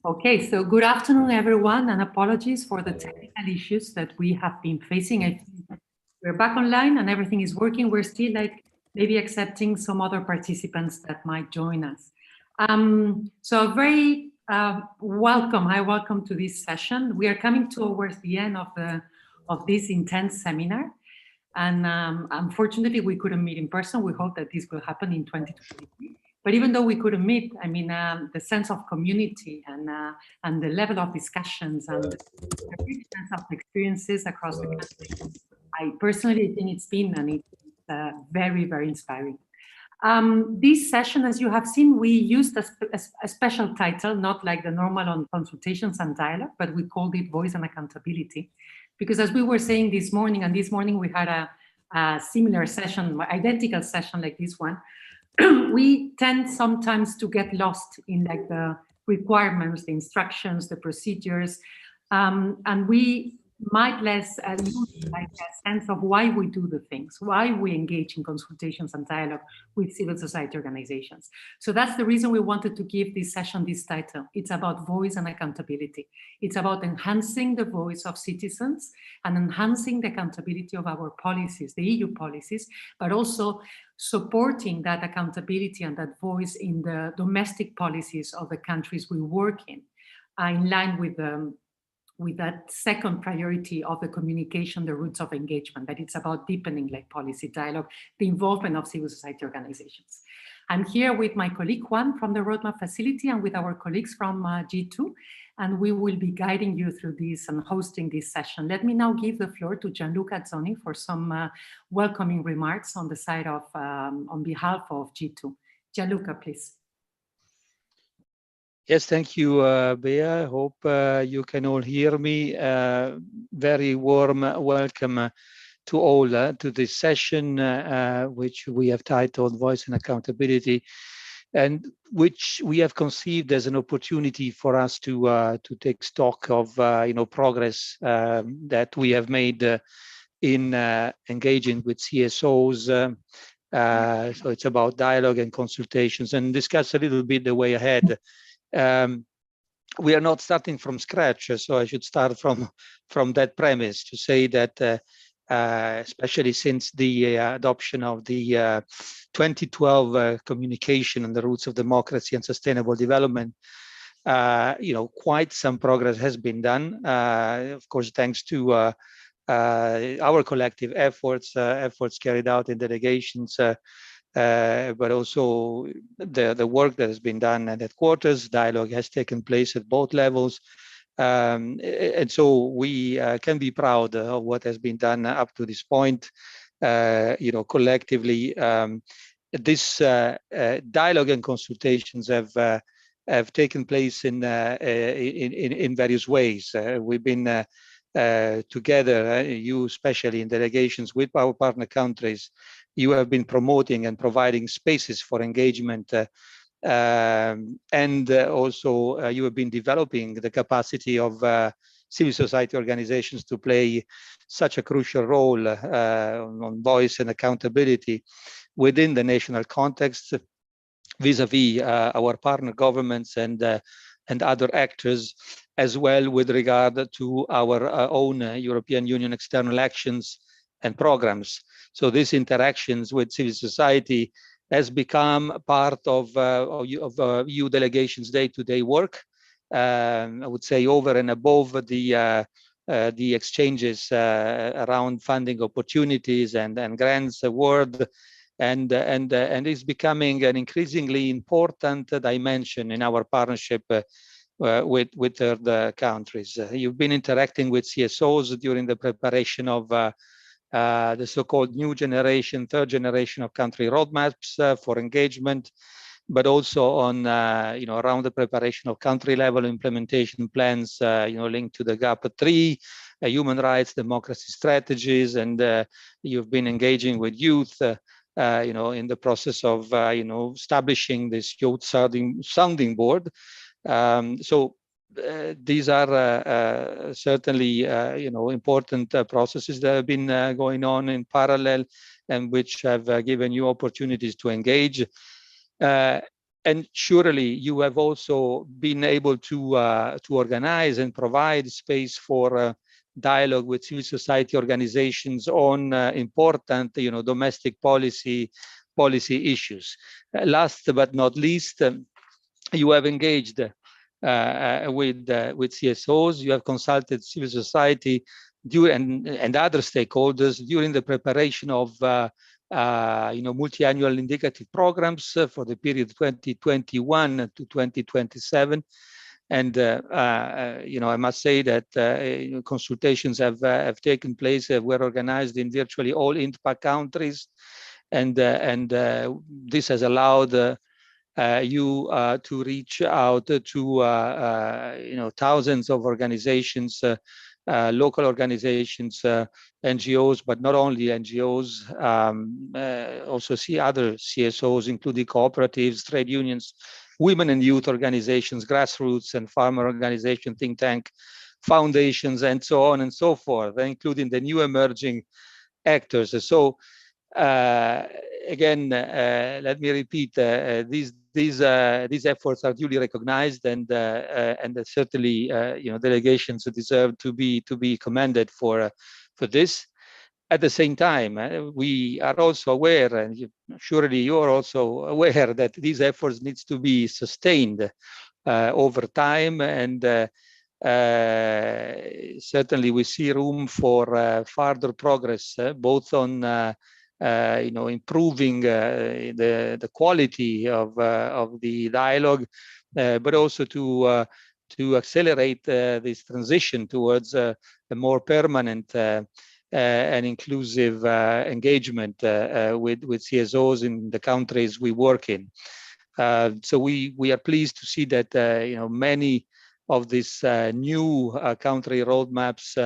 Okay, so good afternoon, everyone, and apologies for the technical issues that we have been facing. I think we're back online and everything is working. We're still maybe accepting some other participants that might join us. So very welcome to this session. We are coming towards the end of this intense seminar. And unfortunately, we couldn't meet in person. We hope that this will happen in 2023. But even though we couldn't meet, I mean, the sense of community and the level of discussions and the richness of experiences across the country, I personally think it's been and it's very, very inspiring. This session, as you have seen, we used a special title, not like the normal on consultations and dialogue, but we called it Voice and Accountability. Because as we were saying this morning, and this morning we had a similar session, identical session like this one, we tend sometimes to get lost in like the requirements, the instructions, the procedures, and we might less lose like a sense of why we do the things, why we engage in consultations and dialogue with civil society organizations. So that's the reason we wanted to give this session this title. It's about voice and accountability. It's about enhancing the voice of citizens and enhancing the accountability of our policies, the EU policies, but also supporting that accountability and that voice in the domestic policies of the countries we work in line with that second priority of the communication, the roots of engagement, that it's about deepening like policy dialogue, the involvement of civil society organizations. I'm here with my colleague Juan from the Roadmap Facility and with our colleagues from G2, and we will be guiding you through this and hosting this session. Let me now give the floor to Gianluca Azzoni for some welcoming remarks on the side of, on behalf of G2. Gianluca, please. Yes, thank you, Bea. I hope you can all hear me. Very warm welcome to all to this session, which we have titled Voice and Accountability, and which we have conceived as an opportunity for us to take stock of progress that we have made in engaging with CSOs. So it's about dialogue and consultations, and discuss a little bit the way ahead. We are not starting from scratch, so I should start from that premise to say that especially since the adoption of the 2012 communication on the roots of democracy and sustainable development, quite some progress has been done. Of course, thanks to our collective efforts carried out in delegations. But also the work that has been done at headquarters. Dialogue has taken place at both levels. And so we can be proud of what has been done up to this point. Collectively, this dialogue and consultations have taken place in various ways. We've been together, you especially in delegations with our partner countries, you have been promoting and providing spaces for engagement, and also you have been developing the capacity of civil society organizations to play such a crucial role on voice and accountability within the national context vis-a-vis our partner governments and other actors, as well with regard to our own European Union external actions and programs. So these interactions with civil society has become part of EU delegations' day-to-day work. I would say over and above the exchanges around funding opportunities and grants award, and it's becoming an increasingly important dimension in our partnership with third countries. You've been interacting with CSOs during the preparation of the so-called new generation, third generation of country roadmaps for engagement, but also on around the preparation of country-level implementation plans, linked to the GAP3, human rights, democracy strategies, and you've been engaging with youth, in the process of establishing this youth sounding board. So these are certainly important processes that have been going on in parallel and which have given you opportunities to engage. And surely you have also been able to organize and provide space for dialogue with civil society organizations on important, domestic policy issues. Last but not least, you have engaged with CSOs. You have consulted civil society and other stakeholders during the preparation of multi-annual indicative programs for the period 2021 to 2027. And I must say that consultations have taken place, were organized in virtually all INTPA countries, and this has allowed you to reach out to thousands of organizations, local organizations, NGOs, but not only NGOs, also see other CSOs, including cooperatives, trade unions, women and youth organizations, grassroots and farmer organizations, think tank, foundations, and so on and so forth, including the new emerging actors. So again, let me repeat, these efforts are duly recognized, and certainly delegations deserve to be commended for this. At the same time, we are also aware, and surely you are also aware, that these efforts needs to be sustained over time, and certainly we see room for further progress, both on improving the quality of the dialogue, but also to accelerate this transition towards a more permanent and inclusive engagement with CSOs in the countries we work in. So we are pleased to see that many of these new country roadmaps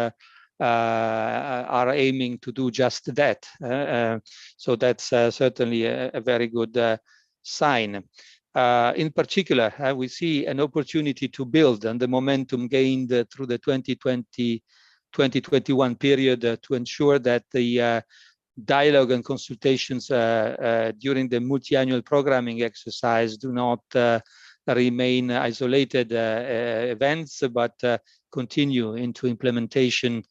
are aiming to do just that. So that's certainly a very good sign. In particular, we see an opportunity to build on the momentum gained through the 2020-2021 period to ensure that the dialogue and consultations during the multi-annual programming exercise do not remain isolated events, but continue into implementation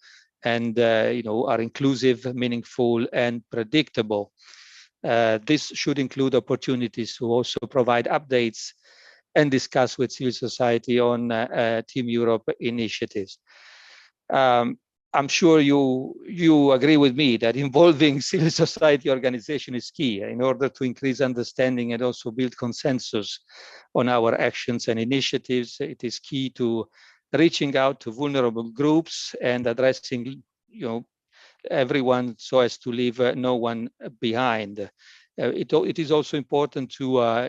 and are inclusive, meaningful, and predictable. This should include opportunities to also provide updates and discuss with civil society on Team Europe initiatives. I'm sure you agree with me that involving civil society organization is key in order to increase understanding and also build consensus on our actions and initiatives. It is key to reaching out to vulnerable groups and addressing everyone so as to leave no one behind. It is also important to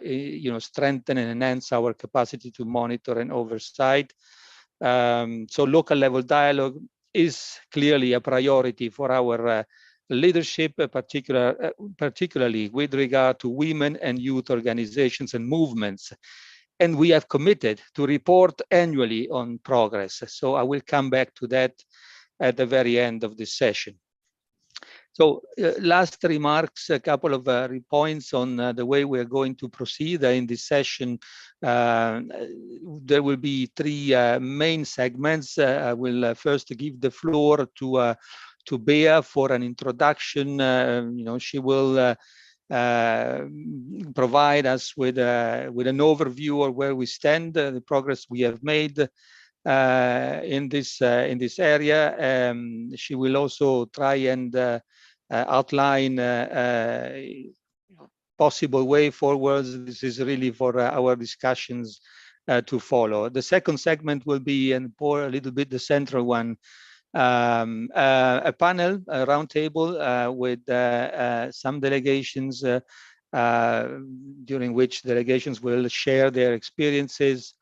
strengthen and enhance our capacity to monitor and oversight. So local level dialogue is clearly a priority for our leadership, particularly with regard to women and youth organizations and movements. And we have committed to report annually on progress. So I will come back to that at the very end of this session. So last remarks, a couple of points on the way we are going to proceed in this session. There will be three main segments. I will first give the floor to Bea for an introduction. She will provide us with an overview of where we stand, the progress we have made in this area. She will also try and outline possible way forwards. This is really for our discussions to follow. The second segment will be, and for a little bit the central one, a panel, a roundtable with some delegations, during which delegations will share their experiences.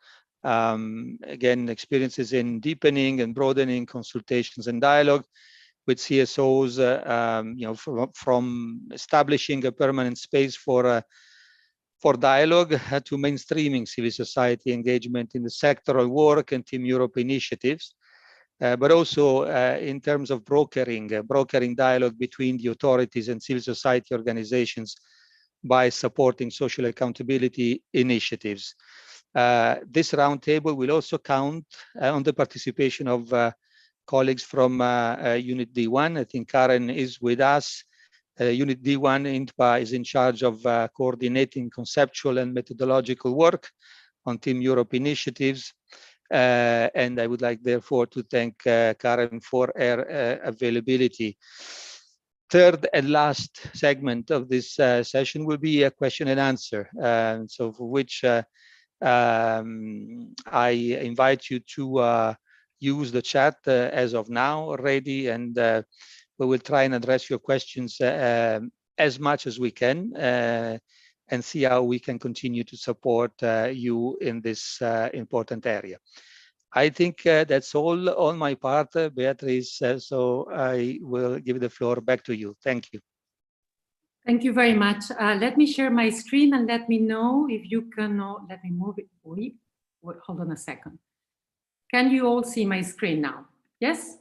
Again, experiences in deepening and broadening consultations and dialogue with CSOs, from establishing a permanent space for dialogue to mainstreaming civil society engagement in the sectoral work and Team Europe initiatives, but also in terms of brokering dialogue between the authorities and civil society organizations by supporting social accountability initiatives. This roundtable will also count on the participation of colleagues from Unit D1. I think Karen is with us. Unit D1 INTPA is in charge of coordinating conceptual and methodological work on Team Europe initiatives. And I would like, therefore, to thank Karen for her availability. Third and last segment of this session will be a question and answer. So for which I invite you to use the chat as of now already, and we will try and address your questions as much as we can and see how we can continue to support you in this important area. I think that's all on my part, Beatrice, so I will give the floor back to you. Thank you. Thank you very much. Let me share my screen and let me know if you can, let me move it. Wait, hold on a second. Can you all see my screen now? Yes?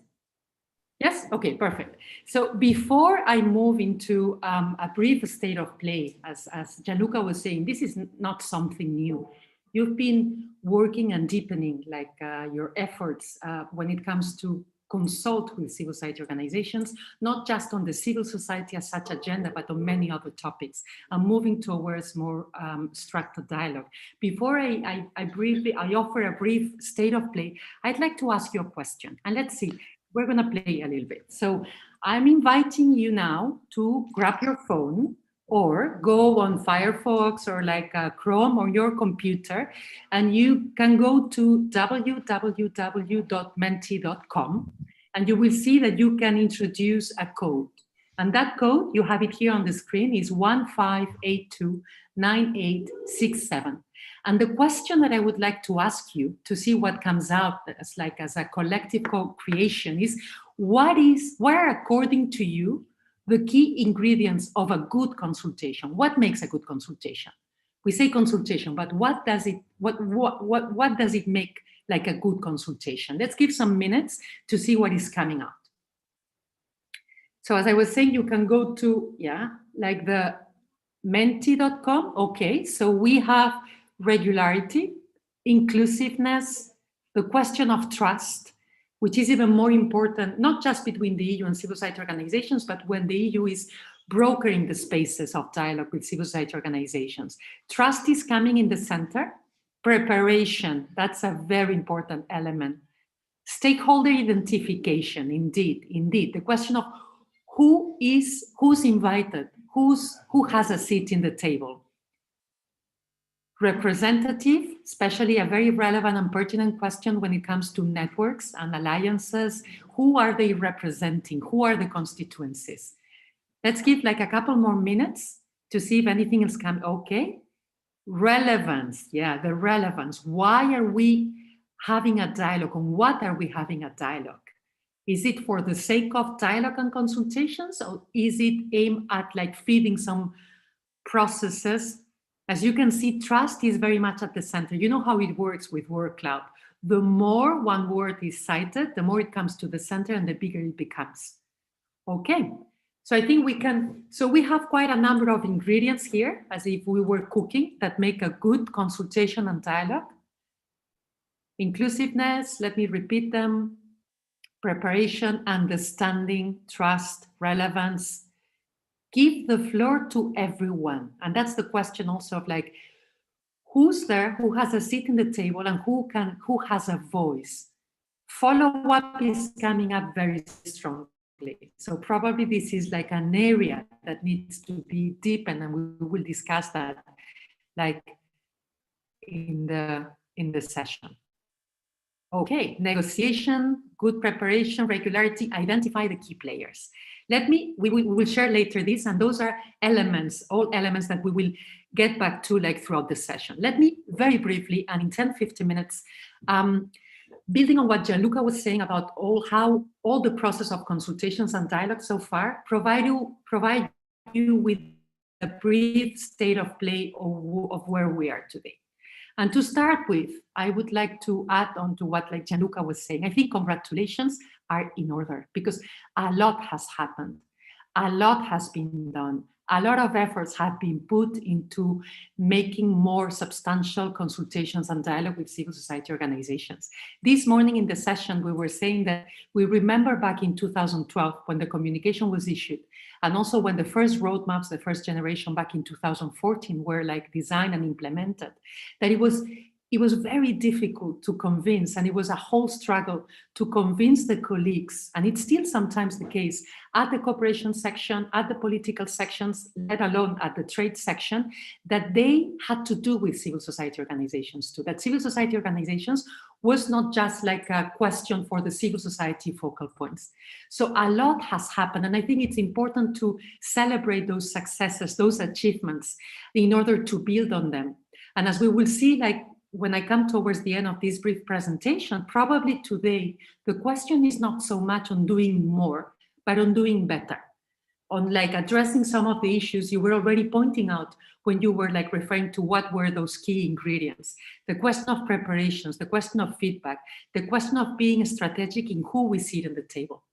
Yes? Okay, perfect. So before I move into a brief state of play, as Gianluca was saying, this is not something new. You've been working and deepening like your efforts when it comes to consult with civil society organizations, not just on the civil society as such agenda, but on many other topics, and moving towards more structured dialogue. Before I offer a brief state of play, I'd like to ask you a question, and let's see, we're gonna play a little bit. So I'm inviting you now to grab your phone or go on Firefox or like Chrome or your computer, and you can go to www.menti.com, and you will see that you can introduce a code. And that code, you have it here on the screen, is 15829867. And the question that I would like to ask you to see what comes out as a collective co-creation is, what are, according to you, the key ingredients of a good consultation? What makes a good consultation? We say consultation, but what does it make like a good consultation? Let's give some minutes to see what is coming out. So as I was saying, you can go to, like the menti.com. Okay, so we have regularity, inclusiveness, the question of trust, which is even more important, not just between the EU and civil society organizations, but when the EU is brokering the spaces of dialogue with civil society organizations. Trust is coming in the center. Preparation, that's a very important element. Stakeholder identification, indeed. The question of who's invited, who has a seat in the table. Representative, especially a very relevant and pertinent question when it comes to networks and alliances. Who are they representing? Who are the constituencies? Let's give like a couple more minutes to see if anything else comes. Okay. Relevance, the relevance. Why are we having a dialogue? On what are we having a dialogue? Is it for the sake of dialogue and consultations, or is it aimed at like feeding some processes? As you can see, trust is very much at the center. You know how it works with word cloud. The more one word is cited, the more it comes to the center and the bigger it becomes. Okay, so I think we have quite a number of ingredients here, as if we were cooking, that make a good consultation and dialogue. Inclusiveness, let me repeat them. Preparation, understanding, trust, relevance. Give the floor to everyone. And that's the question also of like, who's there, who has a seat in the table, and who has a voice. Follow-up is coming up very strongly. So probably this is like an area that needs to be deepened, and we will discuss that like in the session. Okay, negotiation, good preparation, regularity, identify the key players. We will share later this, and those are elements, all elements that we will get back to like throughout the session. Let me very briefly, and in 10-15 minutes, building on what Gianluca was saying about how all the process of consultations and dialogue so far, provide you with a brief state of play of where we are today. And to start with, I would like to add on to what like Gianluca was saying. I think congratulations are in order because a lot has happened. A lot has been done. a lot of efforts have been put into making more substantial consultations and dialogue with civil society organizations. This morning in the session, we were saying that we remember back in 2012 when the communication was issued, and also when the first roadmaps, the first generation back in 2014 were like designed and implemented, that it was very difficult to convince, and it was a whole struggle to convince the colleagues, and it's still sometimes the case, at the cooperation section, at the political sections, let alone at the trade section, that they had to do with civil society organizations too, that civil society organizations was not just like a question for the civil society focal points. So a lot has happened, and I think it's important to celebrate those successes, those achievements, in order to build on them. And as we will see, like, when I come towards the end of this brief presentation, probably today, the question is not so much on doing more, but on doing better, on like addressing some of the issues you were already pointing out when you were like referring to what were those key ingredients. The question of preparations, the question of feedback, the question of being strategic in who we sit at the table.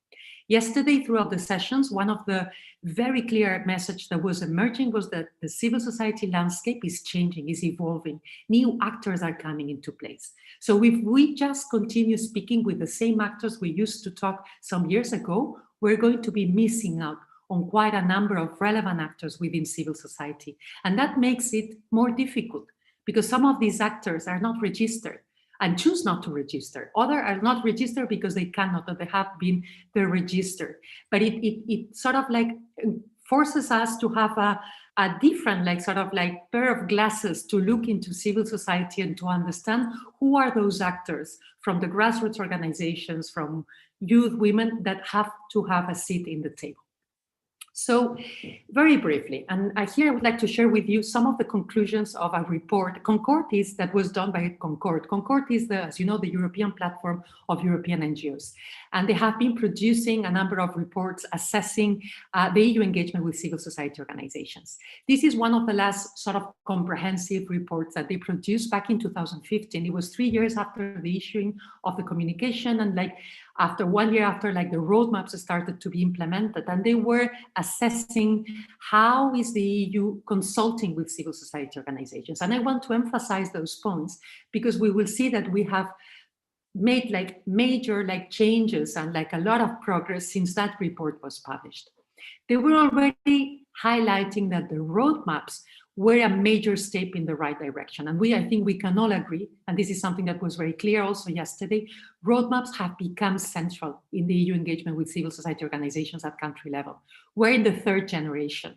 Yesterday, throughout the sessions, one of the very clear messages that was emerging was that the civil society landscape is changing, is evolving. New actors are coming into place. So if we just continue speaking with the same actors we used to talk some years ago, we're going to be missing out on quite a number of relevant actors within civil society. And that makes it more difficult because some of these actors are not registered and choose not to register. Others are not registered because they cannot, or they have been registered. But it sort of like forces us to have a different, like sort of like pair of glasses to look into civil society and to understand who are those actors from the grassroots organizations, from youth, women that have to have a seat in the table. So very briefly, and here I would like to share with you some of the conclusions of a report. Concord is that was done by Concord. Concord is the, as you know, the European platform of European NGOs. And they have been producing a number of reports assessing the EU engagement with civil society organizations. This is one of the last sort of comprehensive reports that they produced back in 2015. It was 3 years after the issuing of the communication, and like after 1 year after, like the roadmaps started to be implemented, and they were assessing how is the EU consulting with civil society organizations. And I want to emphasize those points because we will see that we have made like major like changes and like a lot of progress since that report was published. They were already highlighting that the roadmaps were a major step in the right direction. And I think we can all agree, and this is something that was very clear also yesterday, roadmaps have become central in the EU engagement with civil society organizations at country level. We're in the third generation.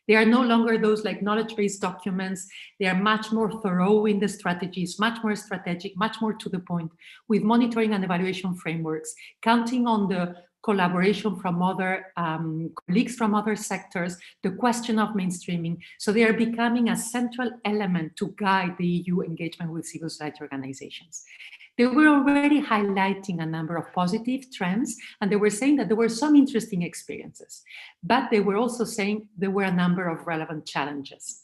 They are no longer those like knowledge-based documents. They are much more thorough in the strategies, much more strategic, much more to the point, with monitoring and evaluation frameworks, counting on the collaboration from other colleagues from other sectors, the question of mainstreaming. So they are becoming a central element to guide the EU engagement with civil society organizations. They were already highlighting a number of positive trends, and they were saying that there were some interesting experiences, but they were also saying there were a number of relevant challenges.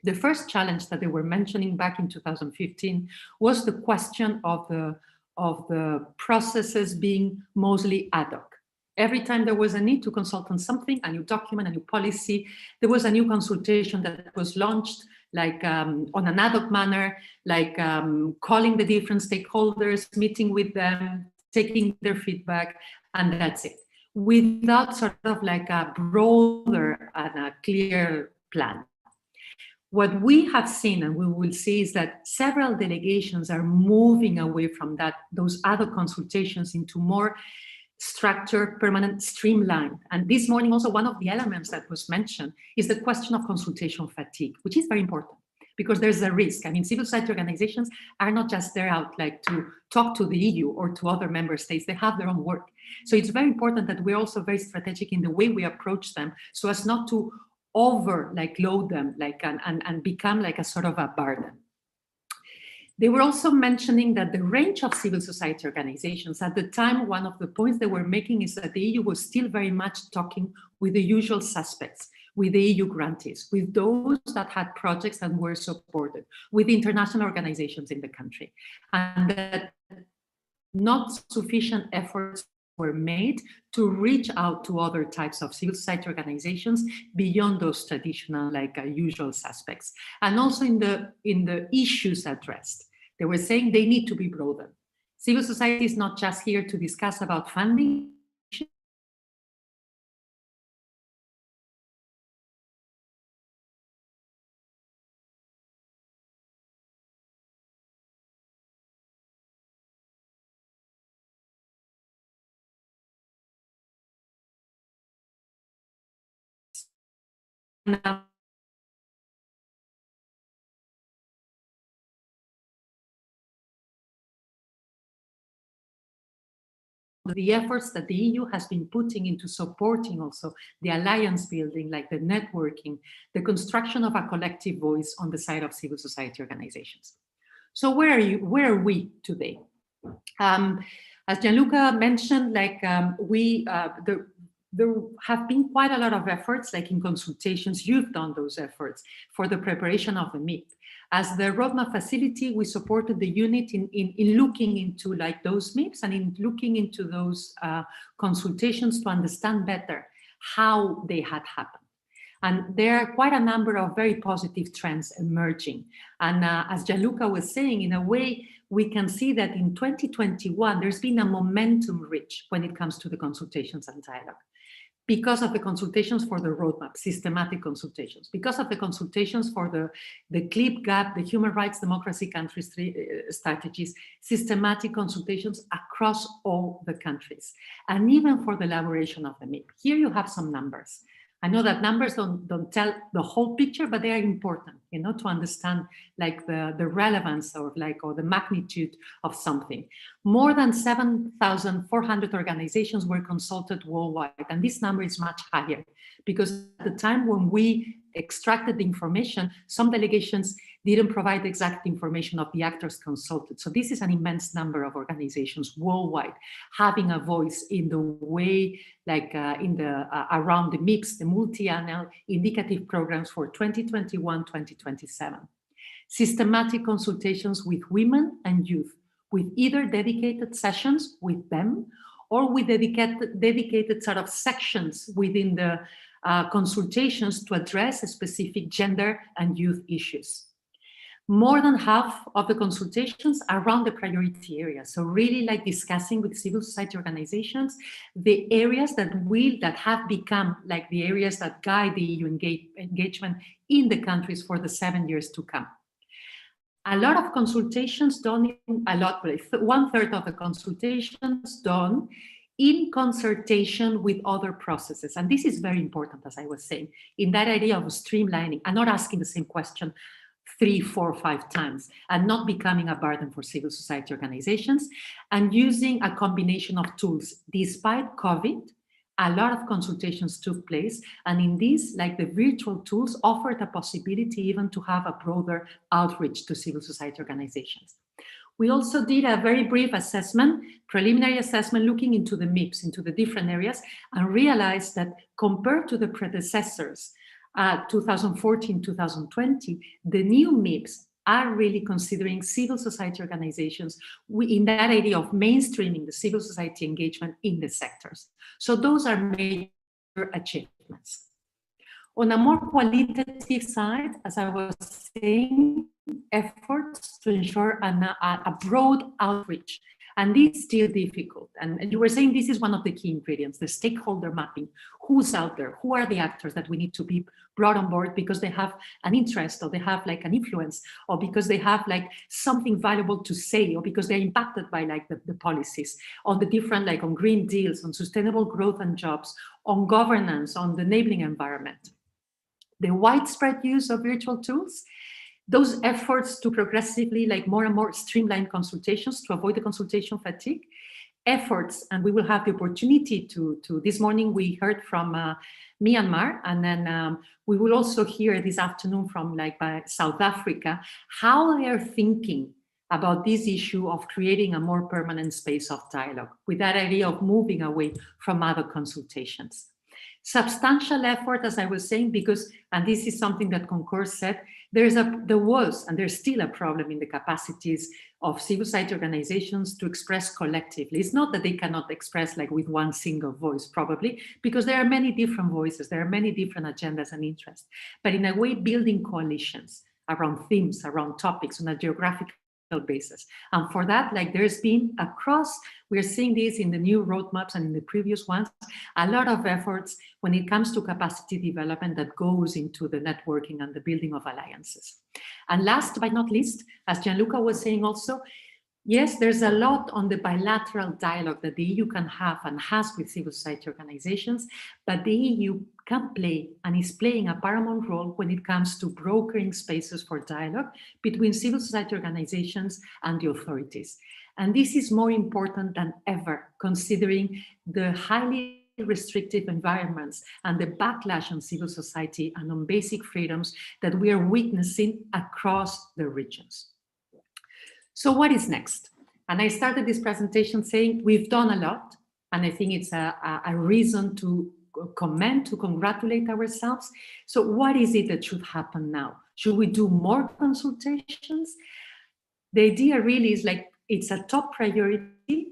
The first challenge that they were mentioning back in 2015 was the question of the processes being mostly ad hoc. Every time there was a need to consult on something, a new document, a new policy, there was a new consultation that was launched, like on an ad hoc manner, like calling the different stakeholders, meeting with them, taking their feedback, and that's it, without sort of like a broader and a clear plan. What we have seen and we will see is that several delegations are moving away from those ad hoc consultations into more structured, permanent, streamlined. And this morning also one of the elements that was mentioned is the question of consultation fatigue, which is very important because there's a risk. I mean, civil society organizations are not just there out like to talk to the EU or to other member states, they have their own work. So it's very important that we're also very strategic in the way we approach them so as not to over like load them like and become like a sort of a burden. They were also mentioning that the range of civil society organizations at the time, one of the points they were making is that the EU was still very much talking with the usual suspects, with the EU grantees, with those that had projects and were supported, with international organizations in the country, and that not sufficient efforts were made to reach out to other types of civil society organizations beyond those traditional, usual suspects, and also in the issues addressed. They were saying they need to be broadened. Civil society is not just here to discuss about funding. The efforts that the EU has been putting into supporting also the alliance building, like the networking, the construction of a collective voice on the side of civil society organizations. So where are we today? As Gianluca mentioned, there have been quite a lot of efforts, like in consultations. You've done those efforts for the preparation of the MIP. As the roadmap facility, we supported the unit in looking into those MIPs and in looking into those consultations to understand better how they had happened. And there are quite a number of very positive trends emerging. And as Gianluca was saying, in a way, we can see that in 2021, there's been a momentum reach when it comes to the consultations and dialogue. Because of the consultations for the roadmap, systematic consultations, because of the consultations for the CLIP gap, the human rights, democracy, country strategies, systematic consultations across all the countries, and even for the elaboration of the MIP. Here you have some numbers. I know that numbers don't tell the whole picture, but they are important, to understand the relevance or the magnitude of something. More than 7,400 organizations were consulted worldwide, and this number is much higher because at the time when we extracted the information, some delegations didn't provide exact information of the actors consulted. So this is an immense number of organizations worldwide having a voice in the way, around the MIPS, the multi-annual indicative programs for 2021-2027. Systematic consultations with women and youth, with either dedicated sessions with them or with dedicated sort of sections within the consultations to address specific gender and youth issues. More than half of the consultations are around the priority areas. So really discussing with civil society organizations, the areas that have become the areas that guide the EU engagement in the countries for the 7 years to come. A lot of consultations done, 1/3 of the consultations done in consultation with other processes. And this is very important, as I was saying, in that idea of streamlining and not asking the same question 3, 4, 5 times and not becoming a burden for civil society organizations, and using a combination of tools. Despite COVID, a lot of consultations took place, and in these, the virtual tools offered a possibility even to have a broader outreach to civil society organizations. We also did a very brief assessment, preliminary assessment, looking into the MIPS, into the different areas, and realized that compared to the predecessors, 2014, 2020, the new MIPS are really considering civil society organizations in that idea of mainstreaming the civil society engagement in the sectors. So those are major achievements. On a more qualitative side, as I was saying, efforts to ensure a broad outreach. And this is still difficult. And you were saying this is one of the key ingredients, the stakeholder mapping. Who's out there? Who are the actors that we need to be brought on board because they have an interest, or they have an influence, or because they have something valuable to say, or because they're impacted by the policies on the different, on green deals, on sustainable growth and jobs, on governance, on the enabling environment. The widespread use of virtual tools, those efforts to progressively more and more streamline consultations to avoid the consultation fatigue, efforts, and we will have the opportunity to this morning we heard from Myanmar, and then we will also hear this afternoon from by South Africa, how they are thinking about this issue of creating a more permanent space of dialogue with that idea of moving away from other consultations. Substantial effort, as I was saying, because, and this is something that Concord said, there was and there's still a problem in the capacities of civil society organizations to express collectively. It's not that they cannot express like with one single voice, probably, because there are many different voices, there are many different agendas and interests, but in a way building coalitions around themes, around topics on a geographical basis. And for that, like there's been across, we're seeing this in the new roadmaps and in the previous ones, a lot of efforts when it comes to capacity development that goes into the networking and the building of alliances. And last but not least, as Gianluca was saying also, yes, there's a lot on the bilateral dialogue that the EU can have and has with civil society organizations, but the EU can play and is playing a paramount role when it comes to brokering spaces for dialogue between civil society organizations and the authorities. And this is more important than ever, considering the highly restrictive environments and the backlash on civil society and on basic freedoms that we are witnessing across the regions. So what is next? And I started this presentation saying we've done a lot, and I think it's a reason to comment, to congratulate ourselves. So what is it that should happen now? Should we do more consultations? The idea really is like, it's a top priority.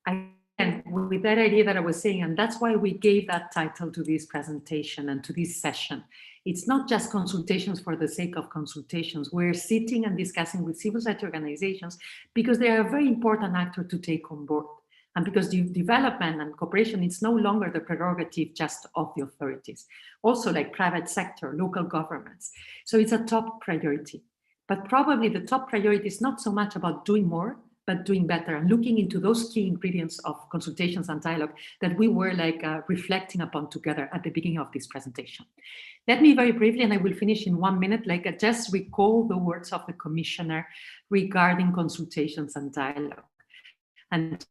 Again, with that idea that I was saying, and that's why we gave that title to this presentation and to this session. It's not just consultations for the sake of consultations. We're sitting and discussing with civil society organizations because they are a very important actor to take on board. And because the development and cooperation, it's no longer the prerogative just of the authorities. Also like private sector, local governments. So it's a top priority. But probably the top priority is not so much about doing more, but doing better and looking into those key ingredients of consultations and dialogue that we were like reflecting upon together at the beginning of this presentation. Let me very briefly, and I will finish in 1 minute, like just recall the words of the Commissioner regarding consultations and dialogue. And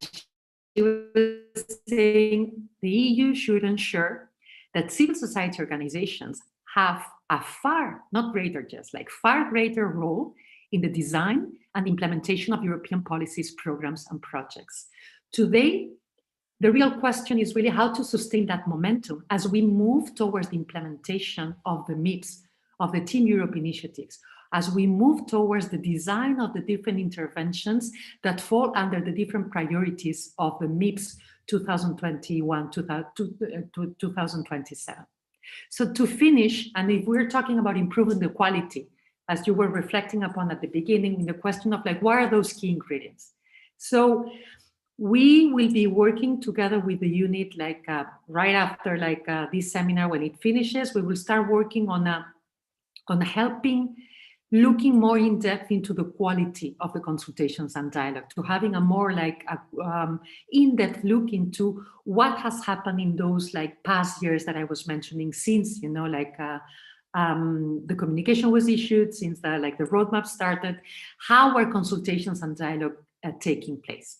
she was saying the EU should ensure that civil society organizations have a far, not greater just, like far greater role in the design and implementation of European policies, programs, and projects. Today, the real question is really how to sustain that momentum as we move towards the implementation of the MIPS, of the Team Europe initiatives, as we move towards the design of the different interventions that fall under the different priorities of the MIPS 2021 to 2027. So to finish, and if we're talking about improving the quality, as you were reflecting upon at the beginning, in the question of like, what are those key ingredients? So we will be working together with the unit, like right after like this seminar, when it finishes, we will start working on helping, looking more in depth into the quality of the consultations and dialogue, to having a more like in-depth look into what has happened in those like past years that I was mentioning, since, you know, like the communication was issued, since the roadmap started, how are consultations and dialogue taking place?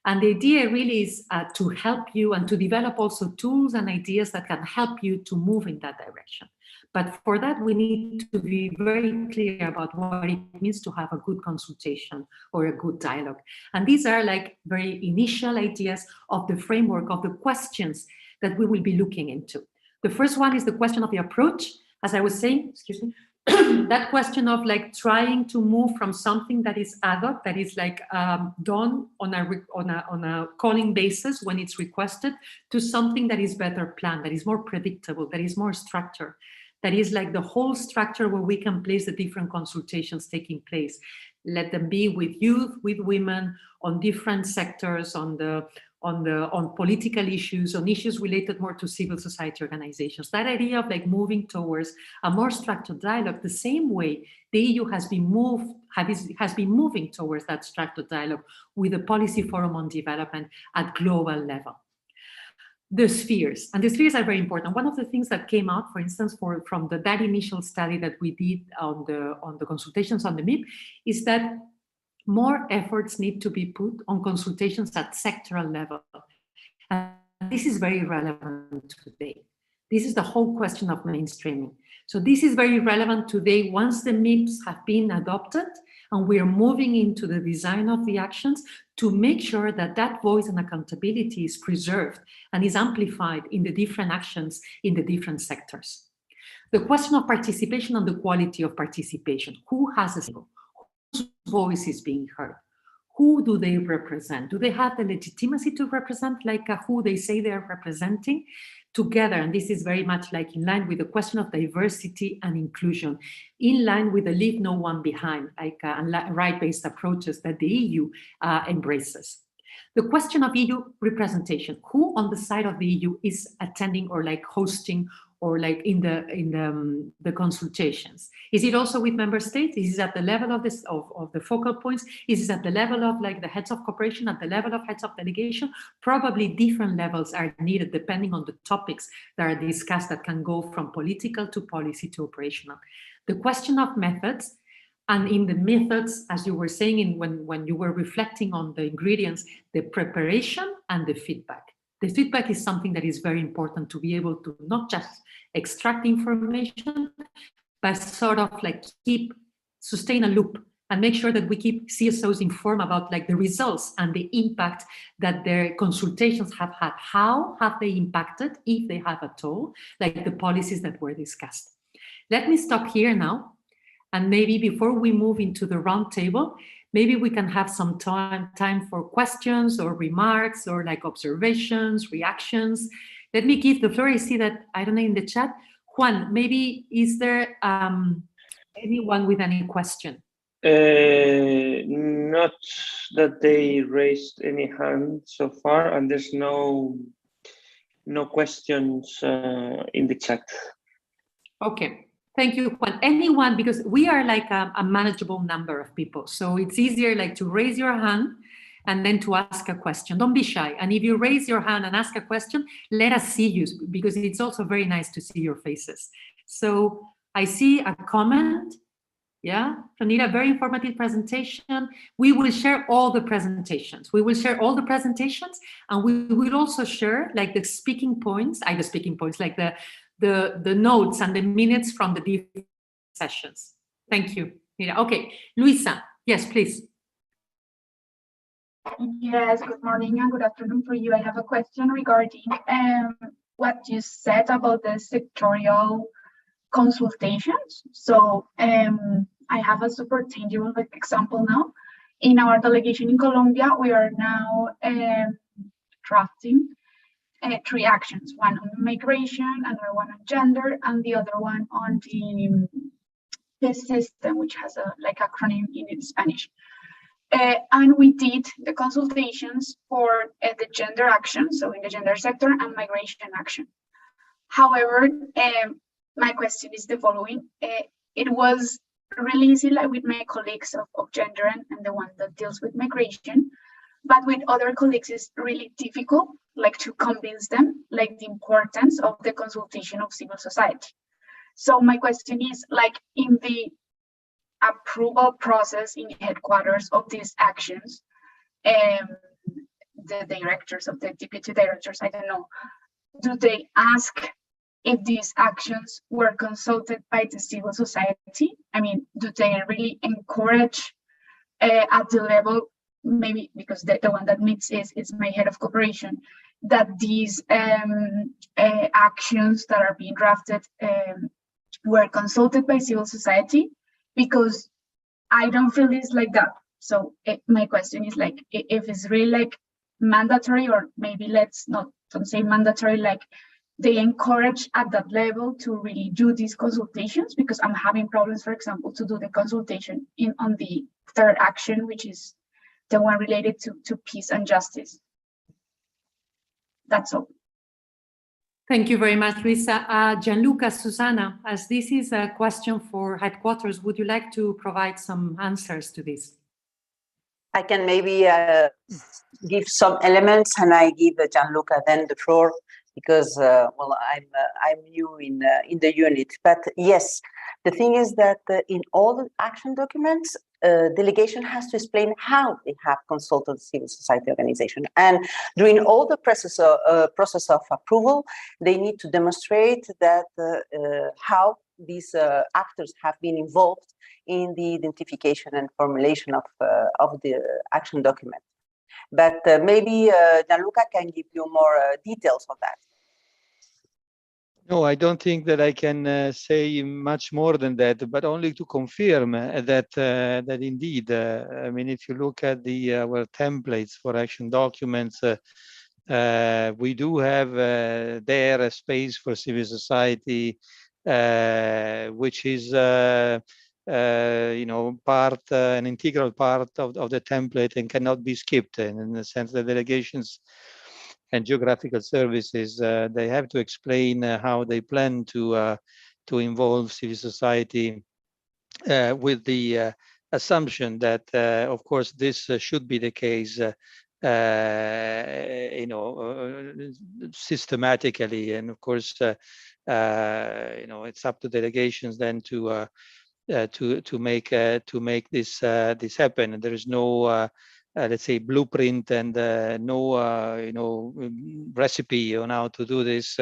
And the idea really is to help you and to develop also tools and ideas that can help you to move in that direction. But for that, we need to be very clear about what it means to have a good consultation or a good dialogue. And these are like very initial ideas of the framework of the questions that we will be looking into. The first one is the question of the approach. As I was saying, excuse me, that question of like trying to move from something that is ad hoc, that is like done on a calling basis when it's requested, to something that is better planned, that is more predictable, that is more structured, that is like the whole structure where we can place the different consultations taking place. Let them be with youth, with women, on different sectors, on political issues, on issues related more to civil society organizations. That idea of like moving towards a more structured dialogue, the same way the EU has been moving towards that structured dialogue with the Policy Forum on Development at global level. The spheres, and the spheres are very important. One of the things that came out, for instance, from that initial study that we did on the consultations on the MIP, is that more efforts need to be put on consultations at sectoral level. And this is very relevant today. This is the whole question of mainstreaming. So this is very relevant today once the MIPs have been adopted And we are moving into the design of the actions to make sure that that voice and accountability is preserved and is amplified in the different actions in the different sectors. The question of participation and the quality of participation. Who has a say? Whose voice is being heard? Who do they represent? Do they have the legitimacy to represent who they say they're representing together? And this is very much like in line with the question of diversity and inclusion, in line with the leave no one behind, right-based approaches that the EU embraces. The question of EU representation, who on the side of the EU is attending or hosting or in the consultations? Is it also with member states? Is it at the level of the focal points? Is it at the level of the heads of cooperation, at the level of heads of delegation? Probably different levels are needed depending on the topics that are discussed, that can go from political to policy to operational. The question of methods, and in the methods, as you were saying when you were reflecting on the ingredients, the preparation and the feedback. The feedback is something that is very important to be able to not just extract information, but sort of sustain a loop and make sure that we keep CSOs informed about the results and the impact that their consultations have had. How have they impacted, if they have at all, the policies that were discussed? Let me stop here now. And maybe before we move into the roundtable, maybe we can have some time for questions or remarks or observations, reactions. Let me give the floor. I see that, I don't know, in the chat. Juan, maybe is there anyone with any question? Not that they raised any hand so far, and there's no questions in the chat. Okay. Thank you, Juan. Anyone, because we are a manageable number of people. So it's easier to raise your hand and then to ask a question. Don't be shy. And if you raise your hand and ask a question, let us see you, because it's also very nice to see your faces. So I see a comment. Yeah, Ronita, very informative presentation. We will share all the presentations. We will share all the presentations, and we will also share the speaking points, the notes and the minutes from the different sessions. Thank you. Okay, Luisa, yes, please. Yes, good morning and good afternoon for you. I have a question regarding what you said about the sectorial consultations. So I have a super tangible example now. In our delegation in Colombia, we are now drafting 3 actions, one on migration, another one on gender, and the other one on the system, which has a acronym in Spanish. And we did the consultations for the gender action, so in the gender sector, and migration action. However, my question is the following. It was really easy with my colleagues of gender and the one that deals with migration, but with other colleagues it's really difficult to convince them the importance of the consultation of civil society. So my question is in the approval process in headquarters of these actions, the directors of the deputy directors, I don't know, do they ask if these actions were consulted by the civil society? I mean, do they really encourage at the level, maybe because the one that meets is my head of cooperation, that these actions that are being drafted were consulted by civil society? Because I don't feel it's like that. So my question is if it's really mandatory, or maybe don't say mandatory, they encourage at that level to really do these consultations, because I'm having problems, for example, to do the consultation on the 3rd action, which is the one related to peace and justice. That's all. Thank you very much, Luisa. Gianluca, Susanna, as this is a question for headquarters, would you like to provide some answers to this? I can maybe give some elements, and I give Gianluca then the floor, because well, I'm new in the unit. But yes, the thing is that in all the action documents, delegation has to explain how they have consulted civil society organization, and during all the process of approval, they need to demonstrate that how these actors have been involved in the identification and formulation of the action document. But maybe Gianluca can give you more details on that. No, I don't think that I can say much more than that, but only to confirm that indeed, I mean, if you look at our templates for action documents, we do have there a space for civil society, which is an integral part of the template and cannot be skipped. And in the sense that delegations and geographical services, they have to explain how they plan to involve civil society, with the assumption that, of course, this should be the case, systematically. And of course, it's up to delegations then to make this happen. And there is no let's say blueprint and no recipe on how to do this,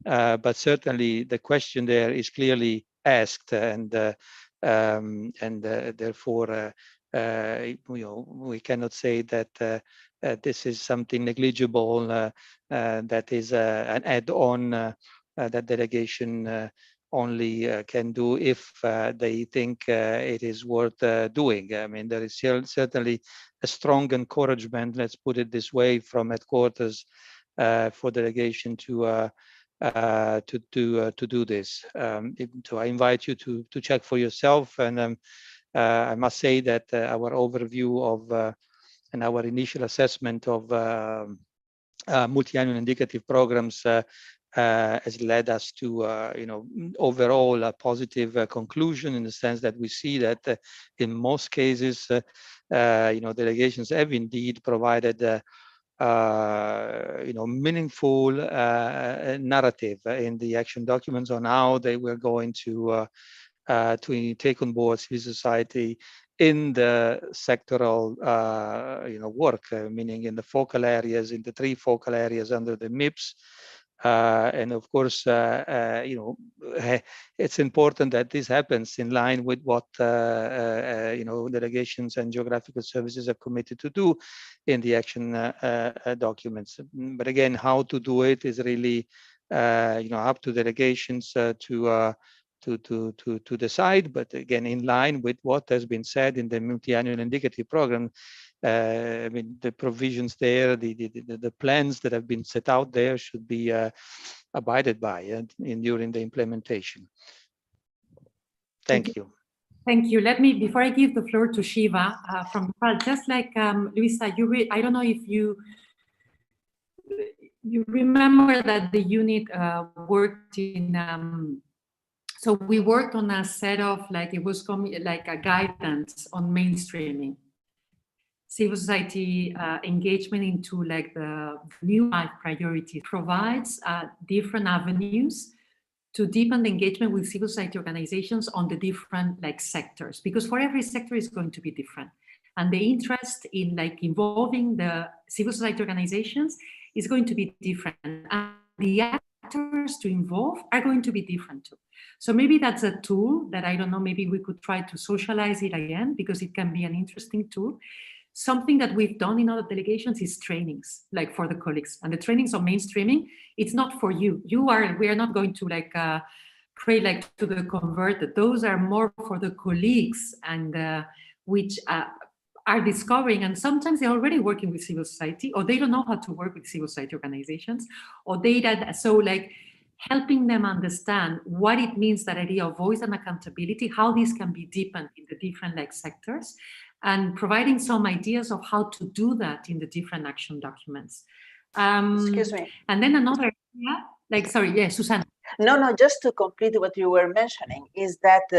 but certainly the question there is clearly asked, and therefore we cannot say that this is something negligible, that is an add-on that delegation only can do if they think it is worth doing. I mean, there is certainly a strong encouragement, let's put it this way, from headquarters for delegation to do this. So I invite you to check for yourself, and I must say that our overview of and our initial assessment of multi-annual indicative programs has led us to, overall a positive conclusion, in the sense that we see that in most cases, delegations have indeed provided, meaningful narrative in the action documents on how they were going to take on board civil society in the sectoral, work, meaning in the focal areas, in the 3 focal areas under the MIPS. And of course, it's important that this happens in line with what delegations and geographical services are committed to do in the action documents. But again, how to do it is really up to delegations to decide. But again, in line with what has been said in the multi-annual indicative program. I mean, the provisions there, the plans that have been set out there should be abided by during the implementation. Thank you. Thank you. Let me, before I give the floor to Shiva from Nepal, just like Luisa, I don't know if you remember that the unit worked in. So we worked on a set of it was like a guidance on mainstreaming civil society engagement into the new 5 priorities, provides different avenues to deepen the engagement with civil society organizations on the different sectors, because for every sector is going to be different. And the interest in involving the civil society organizations is going to be different. And the actors to involve are going to be different too. So maybe that's a tool that, I don't know, maybe we could try to socialize it again, because it can be an interesting tool. Something that we've done in other delegations is trainings, for the colleagues. And the trainings on mainstreaming, it's not for you. We are not going to pray to the converted. Those are more for the colleagues, and which are discovering, and sometimes they're already working with civil society, or they don't know how to work with civil society organizations, or helping them understand what it means, that idea of voice and accountability, how this can be deepened in the different sectors, and providing some ideas of how to do that in the different action documents. Excuse me. And then another, Susanna. No, just to complete what you were mentioning, is that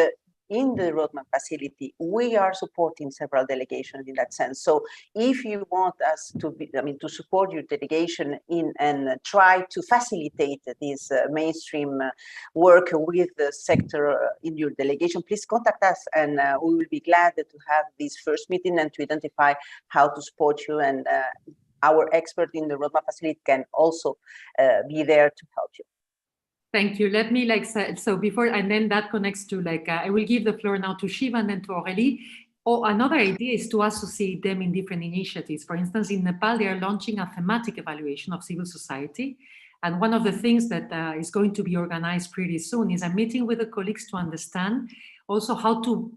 in the roadmap facility, we are supporting several delegations in that sense. So if you want us to to support your delegation in and try to facilitate this mainstream work with the sector in your delegation, please contact us, and we will be glad to have this first meeting and to identify how to support you. And our expert in the roadmap facility can also be there to help you. Thank you. Let me so before, and then that connects to I will give the floor now to Shiva and then to Aurélie. Oh, another idea is to associate them in different initiatives. For instance, in Nepal, they are launching a thematic evaluation of civil society. And one of the things that is going to be organized pretty soon is a meeting with the colleagues to understand also how to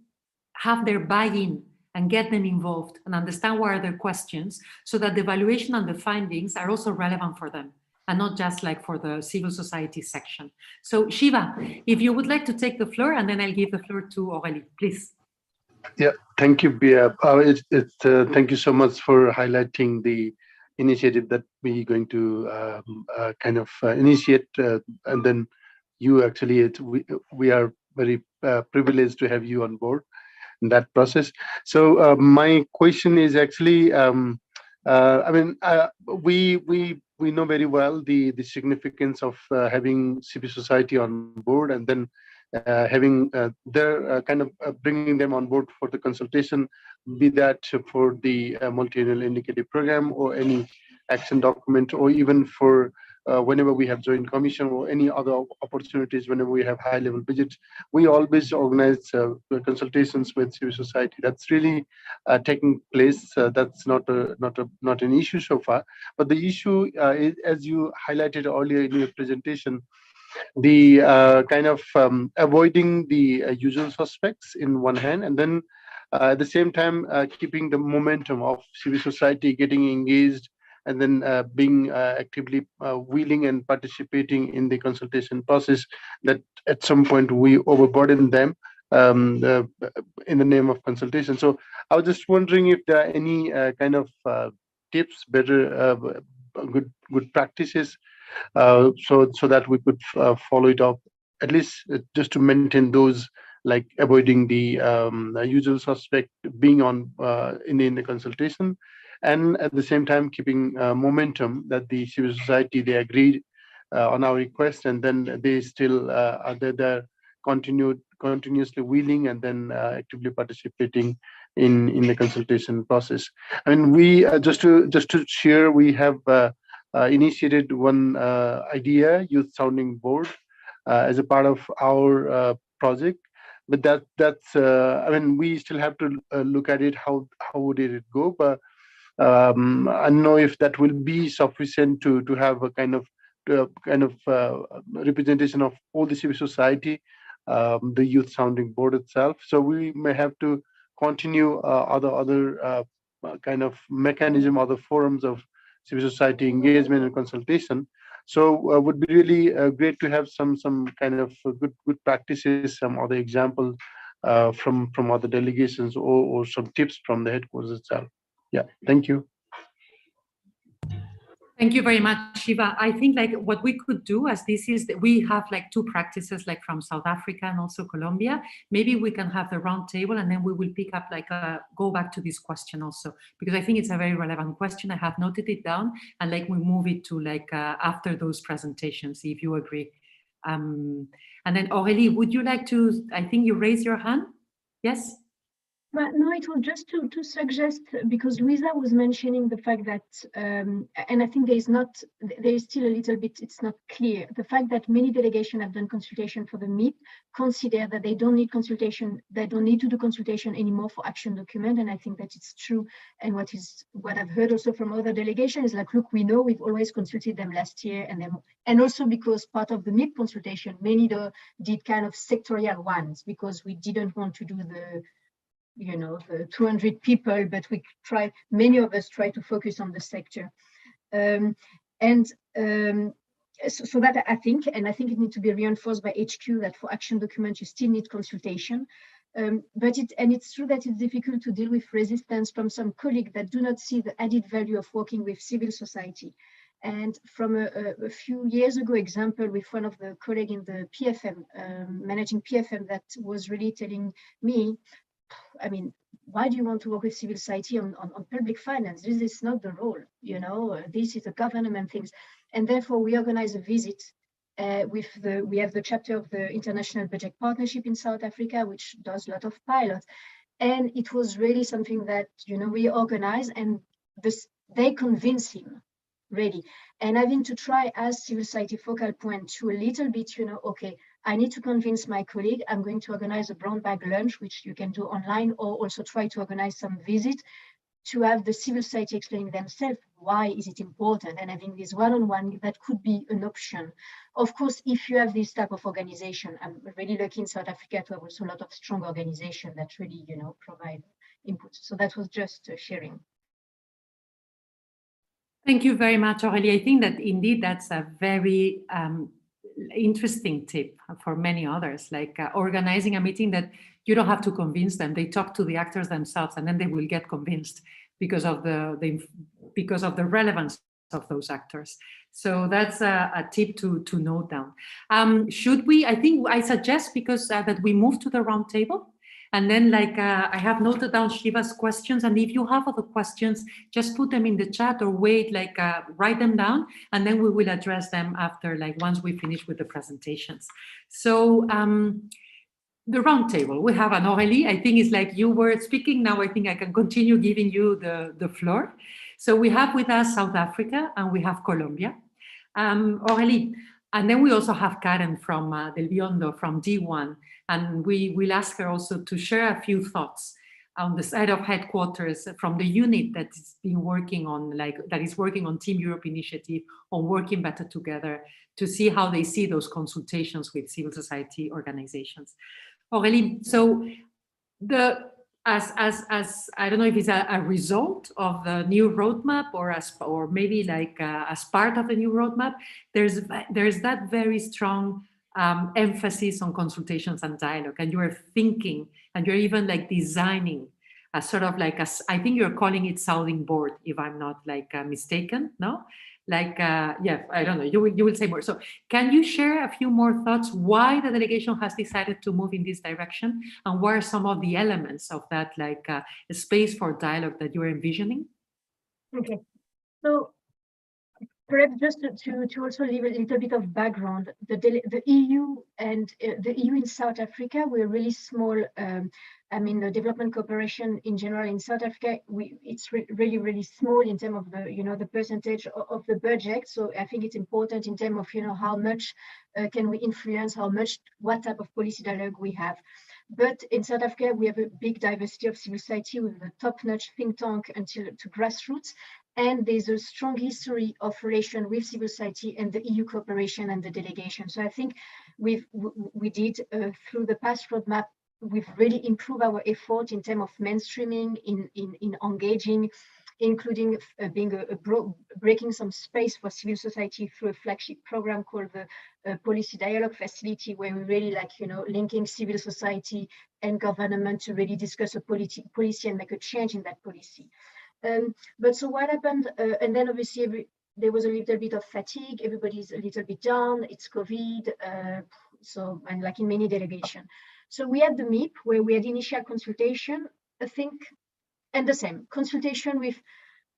have their buy-in and get them involved and understand what are their questions so that the evaluation and the findings are also relevant for them and not just for the civil society section. So Shiva, if you would like to take the floor, and then I'll give the floor to Aurélie, please. Yeah, thank you, Bia. Thank you so much for highlighting the initiative that we're going to initiate, and then you actually, we are very privileged to have you on board in that process. So my question is actually, we know very well the significance of having civil society on board, and then having their bringing them on board for the consultation, be that for the multi-annual indicative program or any action document, or even for whenever we have joint commission or any other opportunities, whenever we have high-level visits, we always organize consultations with civil society. That's really taking place. That's not an issue so far. But the issue is, as you highlighted earlier in your presentation, the avoiding the usual suspects in one hand, and then at the same time keeping the momentum of civil society getting engaged, and then being actively willing and participating in the consultation process, that at some point we overburden them in the name of consultation. So I was just wondering if there are any tips, better good practices, so that we could follow it up, at least just to maintain those, like avoiding the usual suspect being on in the consultation, and at the same time keeping momentum that the civil society, they agreed on our request, and then they still are there continuously willing and then actively participating in the consultation process. I mean, we just to share, we have initiated one idea, youth sounding board, as a part of our project. But that's I mean, we still have to look at it, how did it go, but I don't know if that will be sufficient to have a kind of representation of all the civil society, the youth sounding board itself. So we may have to continue other kind of mechanism, other forums of civil society engagement and consultation. So would be really great to have some kind of good practices, some other examples from other delegations, or some tips from the headquarters itself. Yeah, thank you. Thank you very much, Shiva. I think what we could do, as this is, we have two practices from South Africa and also Colombia. Maybe we can have the round table, and then we will pick up go back to this question also, because I think it's a very relevant question. I have noted it down, and we move it to after those presentations, if you agree. And then Aurélie, would you like to? I think you raised your hand. Yes. But no, it was just to suggest, because Luisa was mentioning the fact that, and I think there is still a little bit, it's not clear. The fact that many delegations have done consultation for the MIP, consider that they don't need consultation, they don't need to do consultation anymore for action document. And I think that it's true. And what I've heard also from other delegations is look, we know we've always consulted them last year, and also because part of the MIP consultation, many did kind of sectorial ones, because we didn't want to do the 200 people, but many of us try to focus on the sector. So that I think it needs to be reinforced by HQ that for action documents, you still need consultation. But it's true that it's difficult to deal with resistance from some colleagues that do not see the added value of working with civil society. And from a few years ago example with one of the colleagues in the PFM, managing PFM, that was really telling me, I mean, why do you want to work with civil society on public finance? This is not the role, this is a government things. And therefore we organize a visit we have the chapter of the International Budget Partnership in South Africa, which does a lot of pilots. And it was really something that, we organized, and they convinced him ready. And having to try as civil society focal point to a little bit, you know, okay, I need to convince my colleague, I'm going to organize a brown bag lunch, which you can do online, or also try to organize some visit to have the civil society explaining themselves why is it important, and having this one-on-one, that could be an option. Of course, if you have this type of organization, I'm really lucky in South Africa to have also a lot of strong organization that really, you know, provide input. So that was just sharing. Thank you very much, Aurélie. I think that indeed that's a very interesting tip for many others, like organizing a meeting that you don't have to convince them. They talk to the actors themselves, and then they will get convinced because of the relevance of those actors. So that's a tip to note down. Should we? I suggest because that we move to the round table. And then I have noted down Shiva's questions, and if you have other questions, just put them in the chat or wait, write them down, and then we will address them after, once we finish with the presentations. So the roundtable, we have an Aurélie. I think it's like you were speaking now. I think I can continue giving you the floor. So we have with us South Africa and we have Colombia. Aurélie, and then we also have Karen from Del Biondo from D1, and we will ask her also to share a few thoughts on the side of headquarters from the unit that is being working on, that is working on Team Europe initiative on working better together, to see how they see those consultations with civil society organizations. Aurélie, so as I don't know if it's a result of the new roadmap or maybe as part of the new roadmap, there's that very strong emphasis on consultations and dialogue, and you're thinking and you're even designing a sort of I think you're calling it sounding board, if I'm not mistaken, no? Yeah, I don't know, you will say more. So can you share a few more thoughts why the delegation has decided to move in this direction, and what are some of the elements of that space for dialogue that you're envisioning? Okay, so perhaps just to also leave a little bit of background, the EU and the EU in South Africa, we're really small. The development cooperation in general in South Africa, it's really small in terms of the percentage of the budget. So I think it's important in terms of how much can we influence, what type of policy dialogue we have. But in South Africa, we have a big diversity of civil society with a top-notch think tank until to grassroots. And there's a strong history of relation with civil society and the EU cooperation and the delegation. So I think we did through the past roadmap, we've really improved our effort in terms of mainstreaming, in engaging, including breaking some space for civil society through a flagship program called the Policy Dialogue Facility, where we really linking civil society and government to really discuss a policy and make a change in that policy. But so what happened, and then obviously there was a little bit of fatigue, everybody's a little bit down, it's COVID, and in many delegations. So we had the MIP where we had initial consultation, I think, and the same consultation with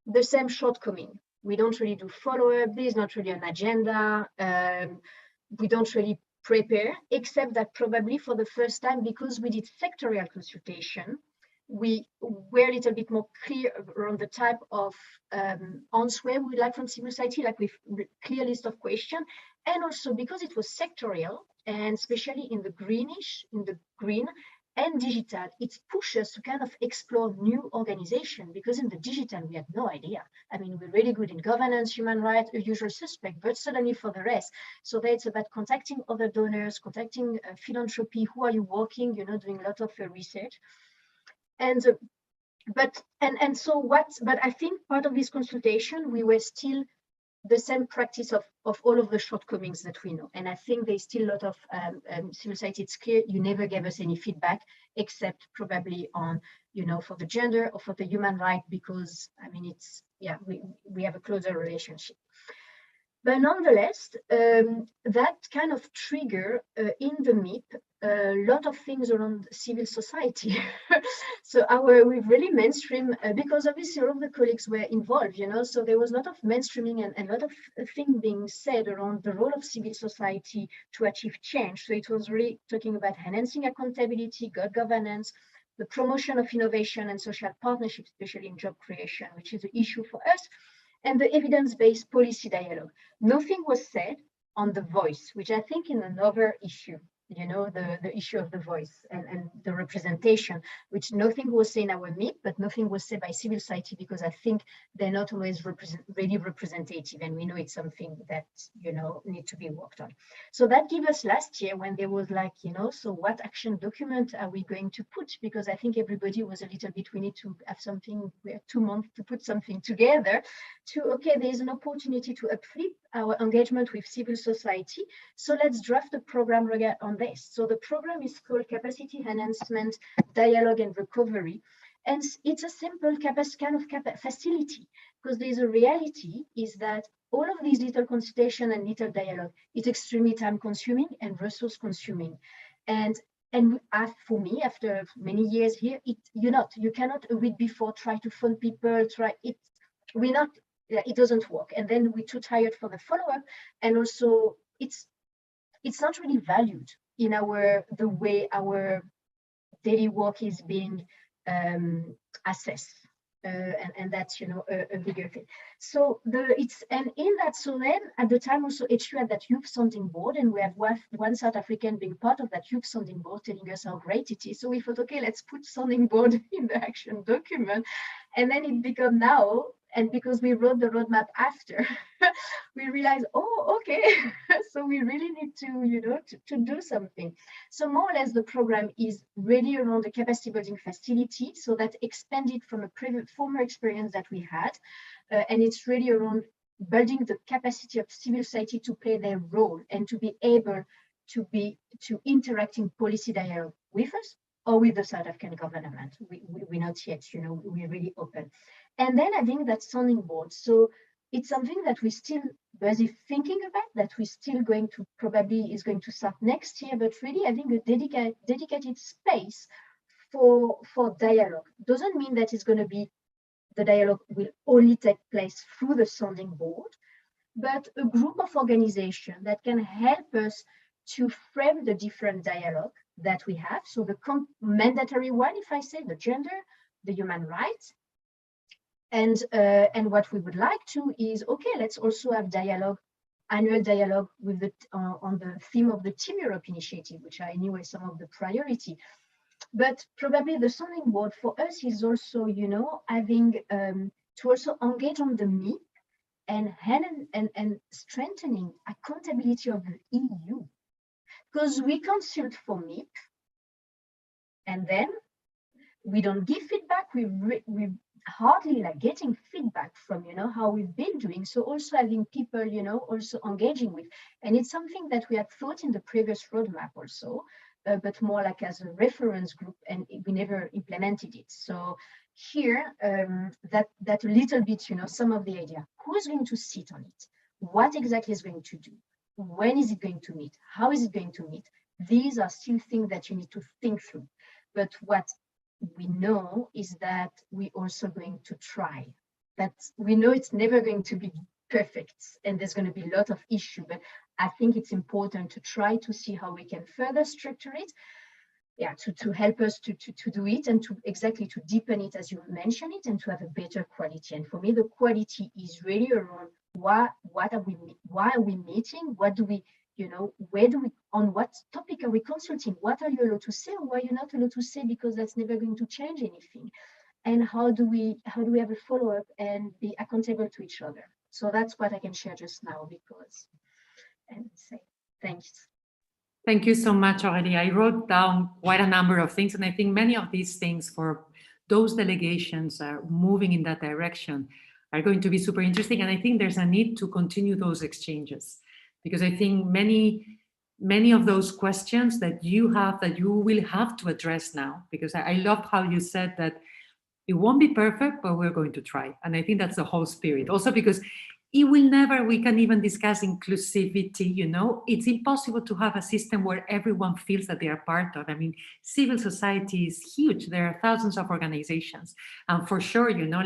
the same shortcoming. We don't really do follow-up, there's not really an agenda, we don't really prepare, except that probably for the first time, because we did sectorial consultation, we were a little bit more clear around the type of answer we like from civil society, with clear list of questions, and also because it was sectorial, and especially in the green and digital, it pushes us to kind of explore new organization, because in the digital we had no idea. We're really good in governance, human rights, a usual suspect, but suddenly for the rest. So that's about contacting other donors, contacting philanthropy, who are you working, doing a lot of research. But I think part of this consultation, we were still the same practice of all of the shortcomings that we know. And I think there's still a lot of civil society. It's clear you never gave us any feedback, except probably on, for the gender or for the human right, because we have a closer relationship. But nonetheless, that kind of trigger in the MIP a lot of things around civil society. So we've really mainstream, because obviously all of the colleagues were involved, so there was a lot of mainstreaming and a lot of things being said around the role of civil society to achieve change. So it was really talking about enhancing accountability, good governance, the promotion of innovation and social partnerships, especially in job creation, which is an issue for us. and the evidence-based policy dialogue. Nothing was said on the voice, which I think in another issue, you know, the issue of the voice and the representation, which nothing was said in our meet, but nothing was said by civil society, because I think they're not always really representative, and we know it's something that, you know, need to be worked on. So that gave us last year when there was like, you know, so what action document are we going to put? Because I think everybody was a little bit, we need to have something, we have 2 months to put something together to, okay, there's an opportunity to uplift our engagement with civil society. So let's draft a program on this. So the program is called Capacity Enhancement, Dialogue and Recovery. And it's a simple kind of facility, because there's a reality is that all of these little consultation and little dialogue is extremely time consuming and resource consuming. And for me, after many years here, you cannot a week before try to phone people, it doesn't work. And then we're too tired for the follow-up. And also it's not really valued in the way our daily work is being assessed. And that's, you know, a bigger thing. So and in that, so then at the time also HQ had that youth sounding board, and we have one South African being part of that youth sounding board telling us how great it is. So we thought, okay, let's put sounding board in the action document. And then it became now, and because we wrote the roadmap after, we realized, oh, okay, so we really need to, you know, to do something. So more or less the program is really around the capacity building facility, so that expanded from a former experience that we had. And it's really around building the capacity of civil society to play their role and to be able to interact in policy dialogue with us or with the South African government. We're not yet, you know, we're really open. And then I think that sounding board. So it's something that we still busy thinking about, that we still going to probably is going to start next year, but really I think a dedicated space for dialogue. Doesn't mean that it's going to be, the dialogue will only take place through the sounding board, but a group of organizations that can help us to frame the different dialogue that we have. So the mandatory one, if I say, the gender, the human rights, and what we would like to is, okay, let's also have dialogue, annual dialogue with on the theme of the Team Europe initiative, which are anyway some of the priority. But probably the sounding board for us is also, you know, having to also engage on the MIP and strengthening accountability of the EU, because we consult for MIP and then we don't give feedback. We hardly like getting feedback from, you know, how we've been doing. So also having people, you know, also engaging with, and it's something that we had thought in the previous roadmap also, but more like as a reference group, and we never implemented it. So here, that a little bit, you know, some of the idea, who's going to sit on it? What exactly is going to do? When is it going to meet? How is it going to meet? These are still things that you need to think through. But what we know is that we're also going to try. That we know it's never going to be perfect, and there's going to be a lot of issues, but I think it's important to try to see how we can further structure it, to help us to do it, and to exactly to deepen it as you mentioned it, and to have a better quality. And for me, the quality is really around why are we meeting? What do we, you know, on what topic are we consulting? What are you allowed to say, or what you're not allowed to say, because that's never going to change anything. And how do we have a follow-up and be accountable to each other? So that's what I can share just now, and say thanks. Thank you so much, Aurélie. I wrote down quite a number of things, and I think many of these things for those delegations moving in that direction are going to be super interesting. And I think there's a need to continue those exchanges, because I think many of those questions that you will have to address now, because I love how you said that it won't be perfect, but we're going to try. And I think that's the whole spirit. Also because we can even discuss inclusivity, you know, it's impossible to have a system where everyone feels that they are part of. I mean, civil society is huge. There are thousands of organizations. And for sure, you know,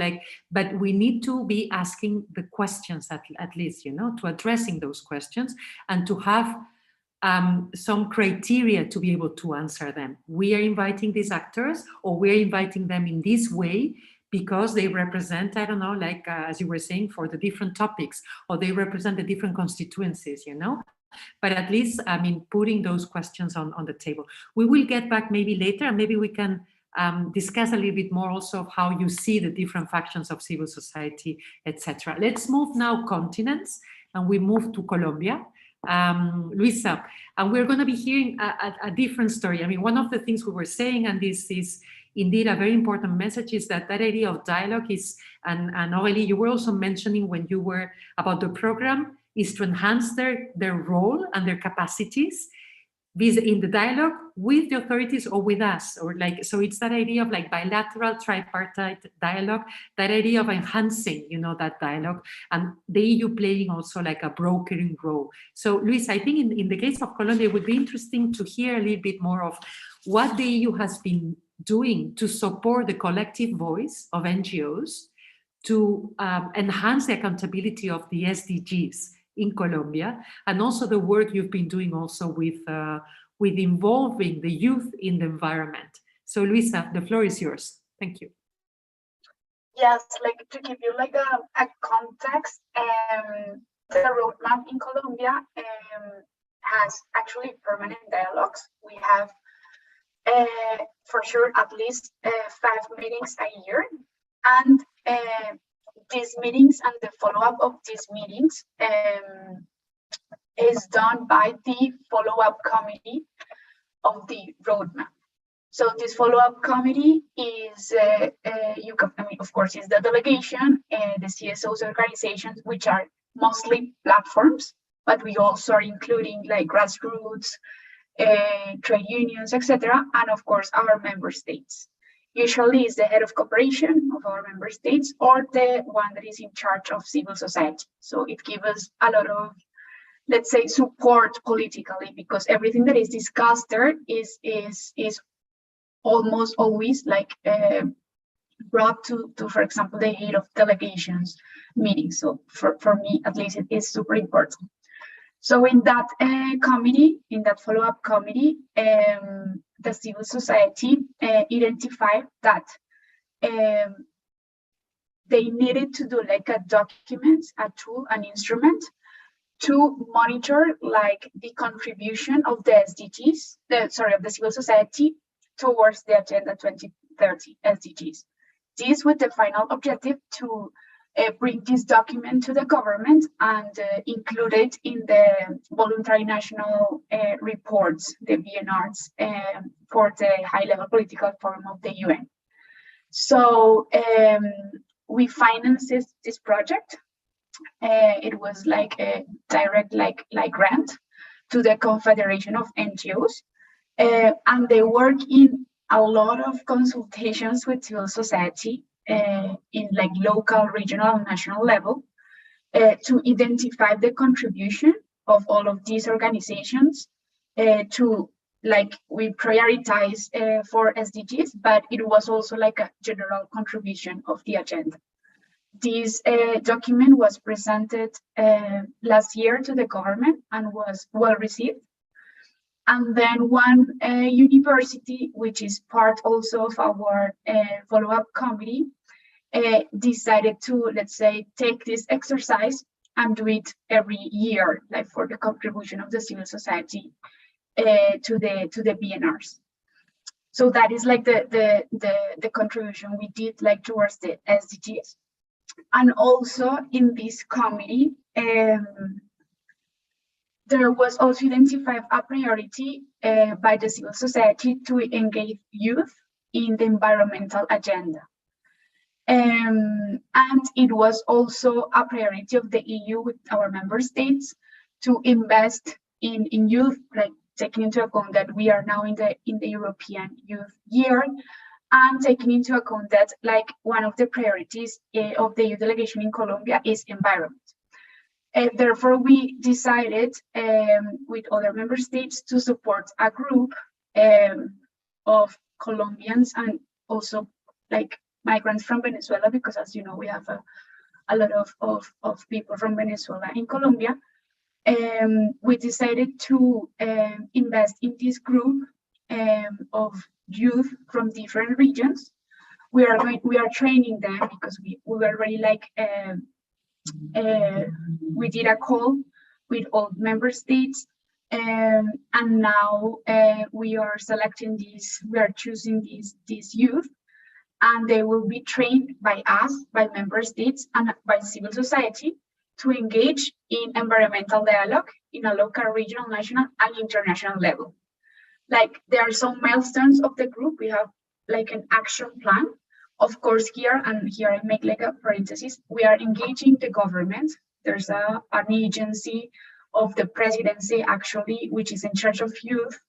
but we need to be asking the questions at least, you know, to addressing those questions and to have some criteria to be able to answer them. We are inviting these actors, or we're inviting them in this way because they represent, I don't know, like as you were saying, for the different topics, or they represent the different constituencies, you know. But at least, I mean, putting those questions on the table. We will get back maybe later, and maybe we can discuss a little bit more also of how you see the different factions of civil society, etc. Let's move now continents, and we move to Colombia. Luisa, and we're going to be hearing a different story. I mean, one of the things we were saying, and this is indeed a very important message, is that idea of dialogue is, and Aurélie, you were also mentioning when you were about the program, is to enhance their role and their capacities in the dialogue with the authorities or with us, or like, so it's that idea of like bilateral tripartite dialogue, that idea of enhancing, you know, that dialogue, and the EU playing also like a brokering role. So Luis, I think in the case of Colombia, it would be interesting to hear a little bit more of what the EU has been doing to support the collective voice of NGOs to enhance the accountability of the SDGs in Colombia, and also the work you've been doing also with involving the youth in the environment. So Luisa, the floor is yours. Thank you. Yes, like to give you like a context, the roadmap in Colombia has actually permanent dialogues. We have for sure at least 5 meetings a year, and these meetings and the follow-up of these meetings is done by the follow-up committee of the roadmap. So this follow-up committee is, I mean, of course, is the delegation and the CSOs organizations, which are mostly platforms, but we also are including like grassroots, trade unions, etc., and of course our member states. Usually is the head of cooperation of our member states or the one that is in charge of civil society. So it gives us a lot of, let's say, support politically, because everything that is discussed there is almost always like brought to, for example, the head of delegations meeting. So for me, at least, it is super important. So in that committee, in that follow-up committee, the civil society identified that they needed to do like a document, a tool, an instrument to monitor like the contribution of the SDGs, of the civil society towards the Agenda 2030 SDGs. This with the final objective to bring this document to the government and include it in the voluntary national reports, the VNRs, for the high-level political forum of the UN. So we financed this project. It was like a direct like grant to the Confederation of NGOs, and they work in a lot of consultations with civil society in like local, regional, and national level to identify the contribution of all of these organizations to, like, we prioritize for SDGs, but it was also like a general contribution of the agenda. This document was presented last year to the government and was well received. And then one university, which is part also of our follow-up committee, decided to, let's say, take this exercise and do it every year, like for the contribution of the civil society to the BNRs. So that is like the contribution we did like towards the SDGs. And also in this committee, there was also identified a priority by the civil society to engage youth in the environmental agenda. And it was also a priority of the EU with our member states to invest in youth, like taking into account that we are now in the European Youth Year, and taking into account that like one of the priorities of the EU delegation in Colombia is environment. Therefore, we decided with other member states to support a group of Colombians and also like migrants from Venezuela, because as you know, we have a lot of people from Venezuela in Colombia. We decided to invest in this group of youth from different regions we are training them because we already like we did a call with all member states, and now we are selecting these. We are choosing these youth, and they will be trained by us, by member states, and by civil society to engage in environmental dialogue in a local, regional, national, and international level. Like there are some milestones of the group. We have like an action plan. Of course, here I make like a parenthesis, we are engaging the government. There's an agency of the presidency actually, which is in charge of youth.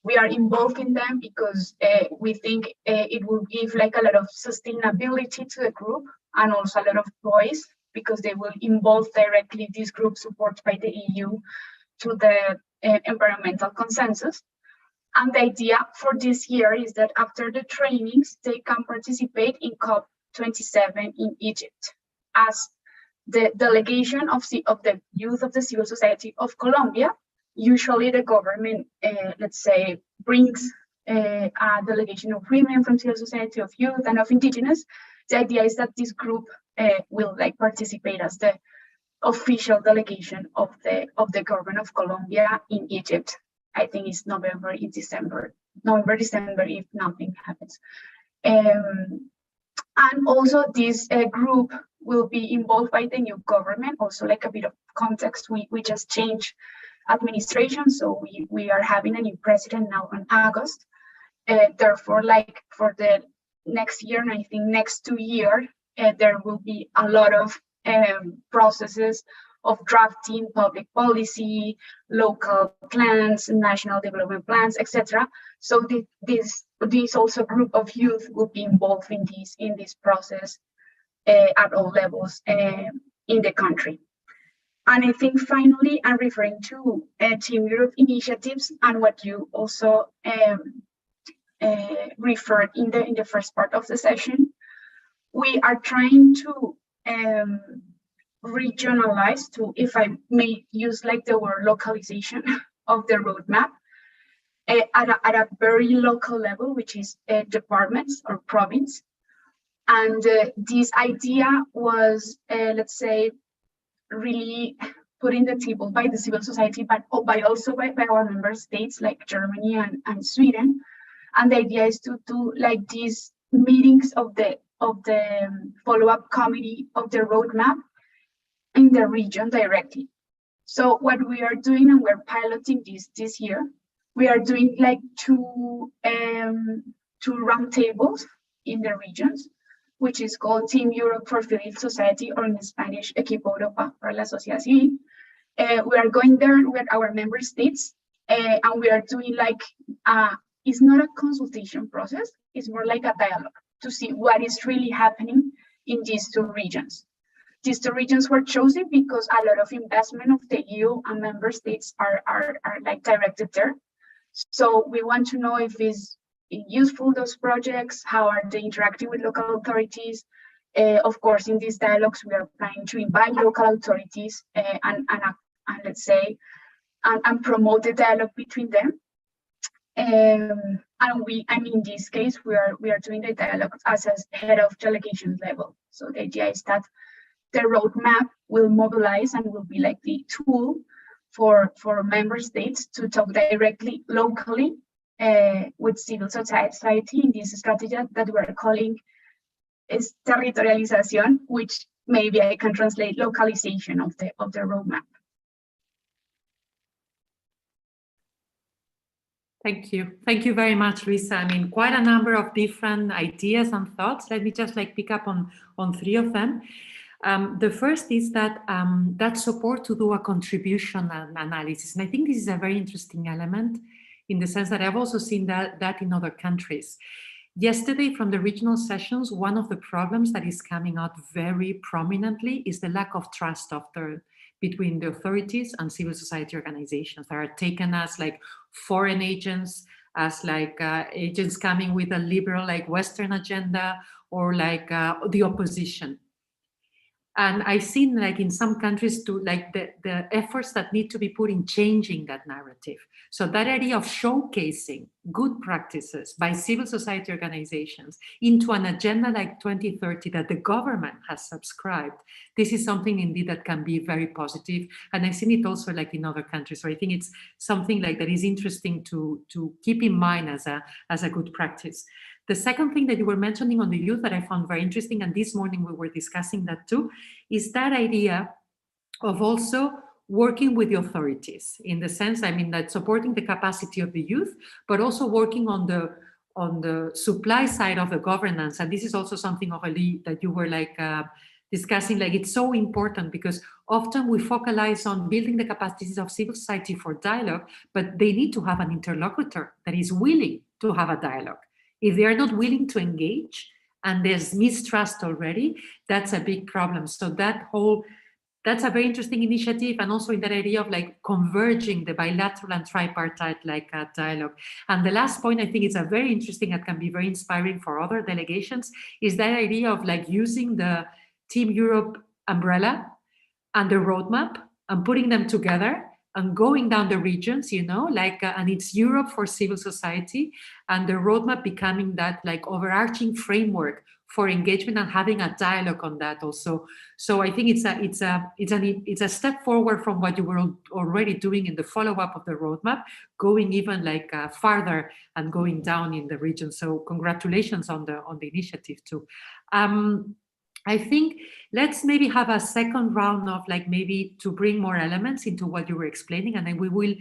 We are involving them because we think it will give like a lot of sustainability to the group and also a lot of voice, because they will involve directly this group supported by the EU to the environmental consensus. And the idea for this year is that after the trainings, they can participate in COP27 in Egypt as the delegation of the youth of the civil society of Colombia. Usually the government, let's say, brings a delegation of women from civil society, of youth, and of indigenous. The idea is that this group will like participate as the official delegation of the government of Colombia in Egypt. I think it's November, December if nothing happens. And also this group will be involved by the new government. Also, like a bit of context, we just changed administration, so we are having a new president now in August. Therefore, like for the next year, and I think next 2 years, there will be a lot of processes of drafting public policy, local plans, national development plans, etc. So this also group of youth will be involved in this process at all levels in the country. And I think finally, I'm referring to Team Europe initiatives and what you also referred in the first part of the session. We are trying to regionalize, to, if I may use like the word localization of the roadmap at a very local level, which is departments or province. And this idea was, let's say, really put in the table by the civil society, but also by our member states like Germany and Sweden. And the idea is to do like these meetings of the follow-up committee of the roadmap in the region directly. So what we are doing, and we're piloting this year, we are doing like two roundtables in the regions, which is called Team Europe for Civil Society, or in Spanish, Equipo Europa para la Sociedad Civil. We are going there with our member states, and we are doing like, it's not a consultation process, it's more like a dialogue to see what is really happening in these two regions. These two regions were chosen because a lot of investment of the EU and member states are like directed there. So we want to know if it's useful, those projects, how are they interacting with local authorities. Of course, in these dialogues, we are planning to invite local authorities and let's say, and promote the dialogue between them. And in this case, we are doing the dialogue as a head of delegation level. So the idea is that the roadmap will mobilize and will be like the tool for member states to talk directly locally with civil society in this strategy that we're calling is territorialization, which maybe I can translate localization of the roadmap. Thank you. Thank you very much, Luisa. I mean, quite a number of different ideas and thoughts. Let me just like pick up on 3 of them. The first is that that support to do a contribution analysis. And I think this is a very interesting element in the sense that I've also seen that in other countries. Yesterday, from the regional sessions, one of the problems that is coming out very prominently is the lack of trust between the authorities and civil society organizations that are taken as like foreign agents, as like agents coming with a liberal like Western agenda, or like the opposition. And I've seen like in some countries to like the efforts that need to be put in changing that narrative. So that idea of showcasing good practices by civil society organizations into an agenda like 2030 that the government has subscribed, this is something indeed that can be very positive. And I've seen it also like in other countries. So I think it's something like that is interesting to keep in mind as a good practice. The second thing that you were mentioning on the youth that I found very interesting, and this morning we were discussing that too, is that idea of also working with the authorities in the sense, I mean, that supporting the capacity of the youth, but also working on the supply side of the governance. And this is also something, Aurélie, that you were like discussing, like it's so important because often we focalize on building the capacities of civil society for dialogue, but they need to have an interlocutor that is willing to have a dialogue. If they are not willing to engage and there's mistrust already, that's a big problem. So that's a very interesting initiative, and also in that idea of like converging the bilateral and tripartite like dialogue. And the last point, I think it's a very interesting and can be very inspiring for other delegations, is that idea of like using the Team Europe umbrella and the roadmap and putting them together and going down the regions, you know, like, and it's Europe for civil society, and the roadmap becoming that like overarching framework for engagement and having a dialogue on that also. So I think it's a step forward from what you were already doing in the follow-up of the roadmap, going even like farther and going down in the region. So congratulations on the initiative too. I think let's maybe have a second round of like maybe to bring more elements into what you were explaining, and then we will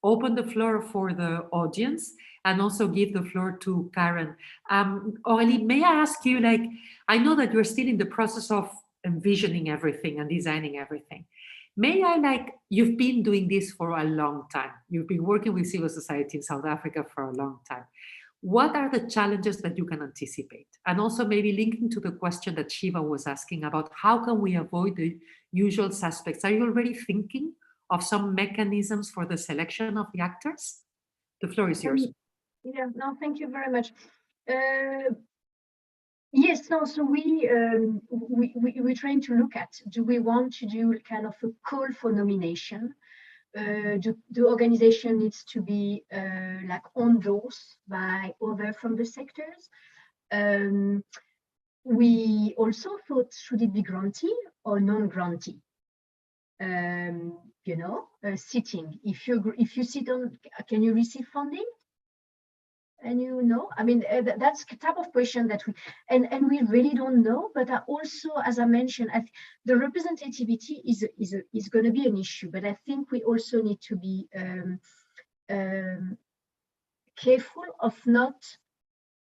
open the floor for the audience and also give the floor to Karen. Aurélie, may I ask you, like, I know that you're still in the process of envisioning everything and designing everything. May I, like, you've been doing this for a long time. You've been working with civil society in South Africa for a long time. What are the challenges that you can anticipate? And also maybe linking to the question that Shiva was asking about how can we avoid the usual suspects? Are you already thinking of some mechanisms for the selection of the actors? The floor is yours. Yeah, no, thank you very much. Yes, no, so we're trying to look at, do we want to do kind of a call for nomination? The organization needs to be like endorsed by other from the sectors. We also thought, should it be grantee or non-grantee? You know, sitting. If you sit on, can you receive funding? And you know, I mean, that's the type of question that and we really don't know. But also, as I mentioned, the representativity is going to be an issue. But I think we also need to be careful of not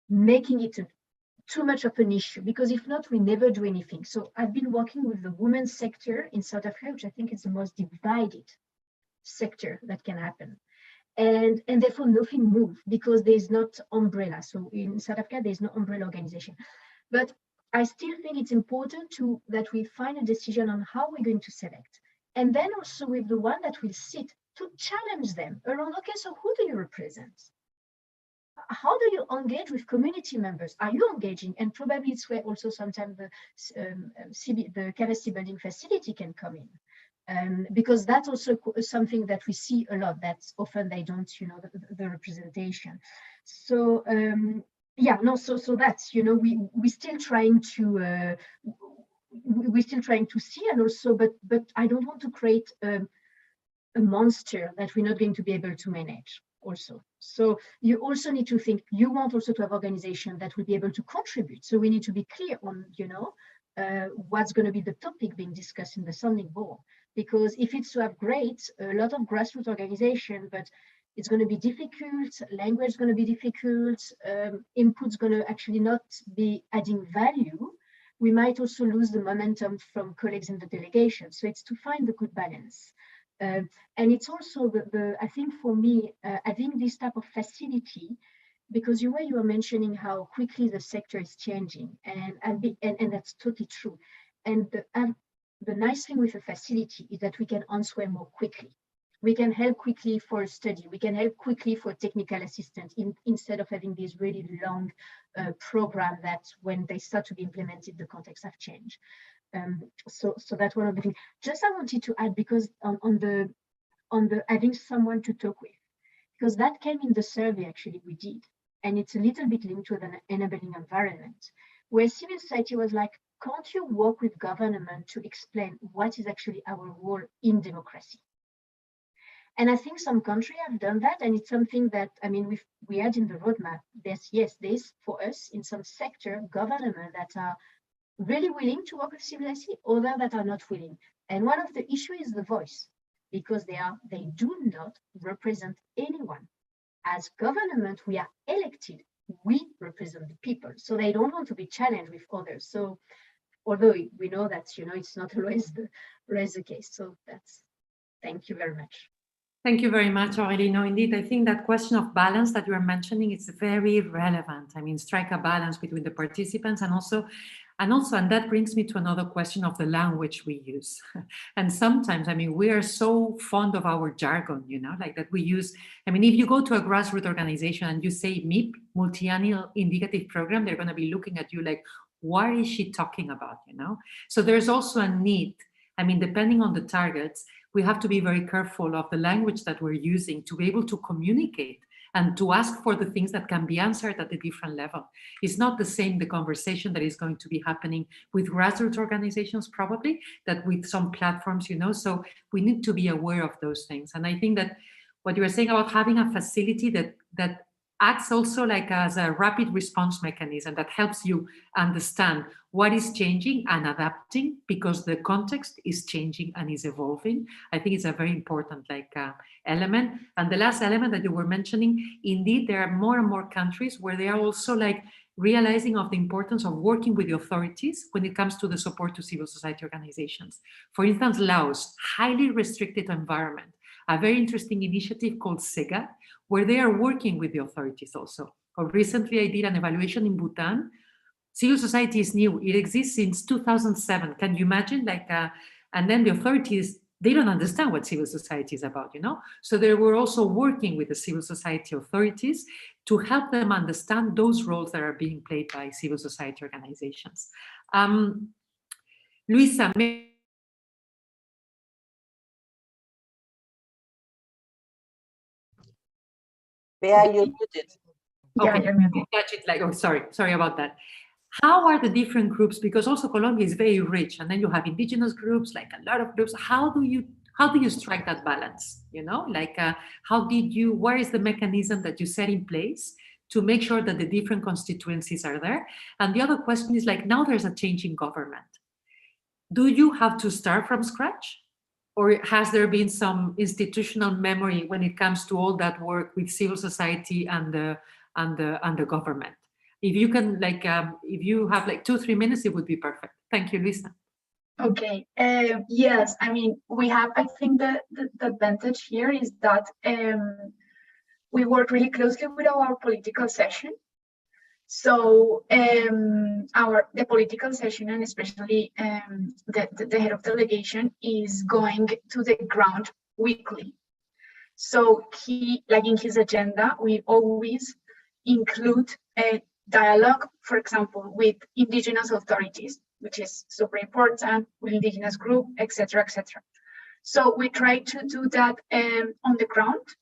making it too much of an issue, because if not, we never do anything. So I've been working with the women's sector in South Africa, which I think is the most divided sector that can happen. And therefore nothing moved because there's not umbrella. So in South Africa, there's no umbrella organization. But I still think it's important that we find a decision on how we're going to select. And then also with the one that will sit to challenge them around, okay, so who do you represent? How do you engage with community members? Are you engaging? And probably it's where also sometimes the capacity building facility can come in. Because that's also something that we see a lot, that's often they don't, you know, the representation. So yeah, no, so that's, you know, we're still trying to see, and also, but I don't want to create a monster that we're not going to be able to manage also. So you also need to think, you want also to have organization that will be able to contribute. So we need to be clear on, you know, what's going to be the topic being discussed in the sounding board. Because if it's to have a lot of grassroots organization, but it's going to be difficult, language is going to be difficult, input's going to actually not be adding value, we might also lose the momentum from colleagues in the delegation. So it's to find the good balance. And it's also I think for me, having this type of facility, because you were mentioning how quickly the sector is changing, and that's totally true. And the nice thing with a facility is that we can answer more quickly. We can help quickly for a study. We can help quickly for technical assistance instead of having these really long program that when they start to be implemented, the context have changed. So that's one of the things. Just I wanted to add, because on the having someone to talk with, because that came in the survey actually we did, and it's a little bit linked to an enabling environment, where civil society was like, can't you work with government to explain what is actually our role in democracy? And I think some countries have done that, and it's something that, I mean, we had in the roadmap. There's for us in some sector government that are really willing to work with civil society, others that are not willing. And one of the issues is the voice, because they do not represent anyone. As government, we are elected, we represent the people, so they don't want to be challenged with others. So although we know that, it's not always the case. So thank you very much. Thank you very much, Aurélie. No, indeed, I think that question of balance that you are mentioning is very relevant. I mean, strike a balance between the participants and that brings me to another question of the language we use. And sometimes, I mean, we are so fond of our jargon, like that we use. I mean, if you go to a grassroots organization and you say MIP, multi-annual indicative program, they're going to be looking at you like, what is she talking about, So there's also a need. I mean, depending on the targets, we have to be very careful of the language that we're using to be able to communicate and to ask for the things that can be answered at a different level. It's not the same, the conversation that is going to be happening with grassroots organizations, probably, that with some platforms, so we need to be aware of those things. And I think that what you were saying about having a facility that acts also like as a rapid response mechanism that helps you understand what is changing and adapting, because the context is changing and is evolving. I think it's a very important element. And the last element that you were mentioning, indeed, there are more and more countries where they are also realizing of the importance of working with the authorities when it comes to the support to civil society organizations. For instance, Laos, highly restricted environment, a very interesting initiative called SEGA, where they are working with the authorities also. Or recently, I did an evaluation in Bhutan. Civil society is new. It exists since 2007. Can you imagine? And then the authorities, they don't understand what civil society is about, So they were also working with the civil society authorities to help them understand those roles that are being played by civil society organizations. Luisa, Bea, you're muted. Okay, Yeah, you're muted. touch it sorry about that. How are the different groups? Because also Colombia is very rich, and then you have indigenous groups, a lot of groups. How do you strike that balance? Where is the mechanism that you set in place to make sure that the different constituencies are there? And the other question is now there's a change in government. Do you have to start from scratch? Or has there been some institutional memory when it comes to all that work with civil society and the government? If you can, if you have 2-3 minutes, it would be perfect. Thank you, Luisa. Okay. Yes, I mean, I think the advantage here is that we work really closely with our political session. So the political session, and especially the head of delegation, is going to the ground weekly. So in his agenda, we always include a dialogue, for example, with indigenous authorities, which is super important, with indigenous group, etc., etc. So we try to do that on the ground.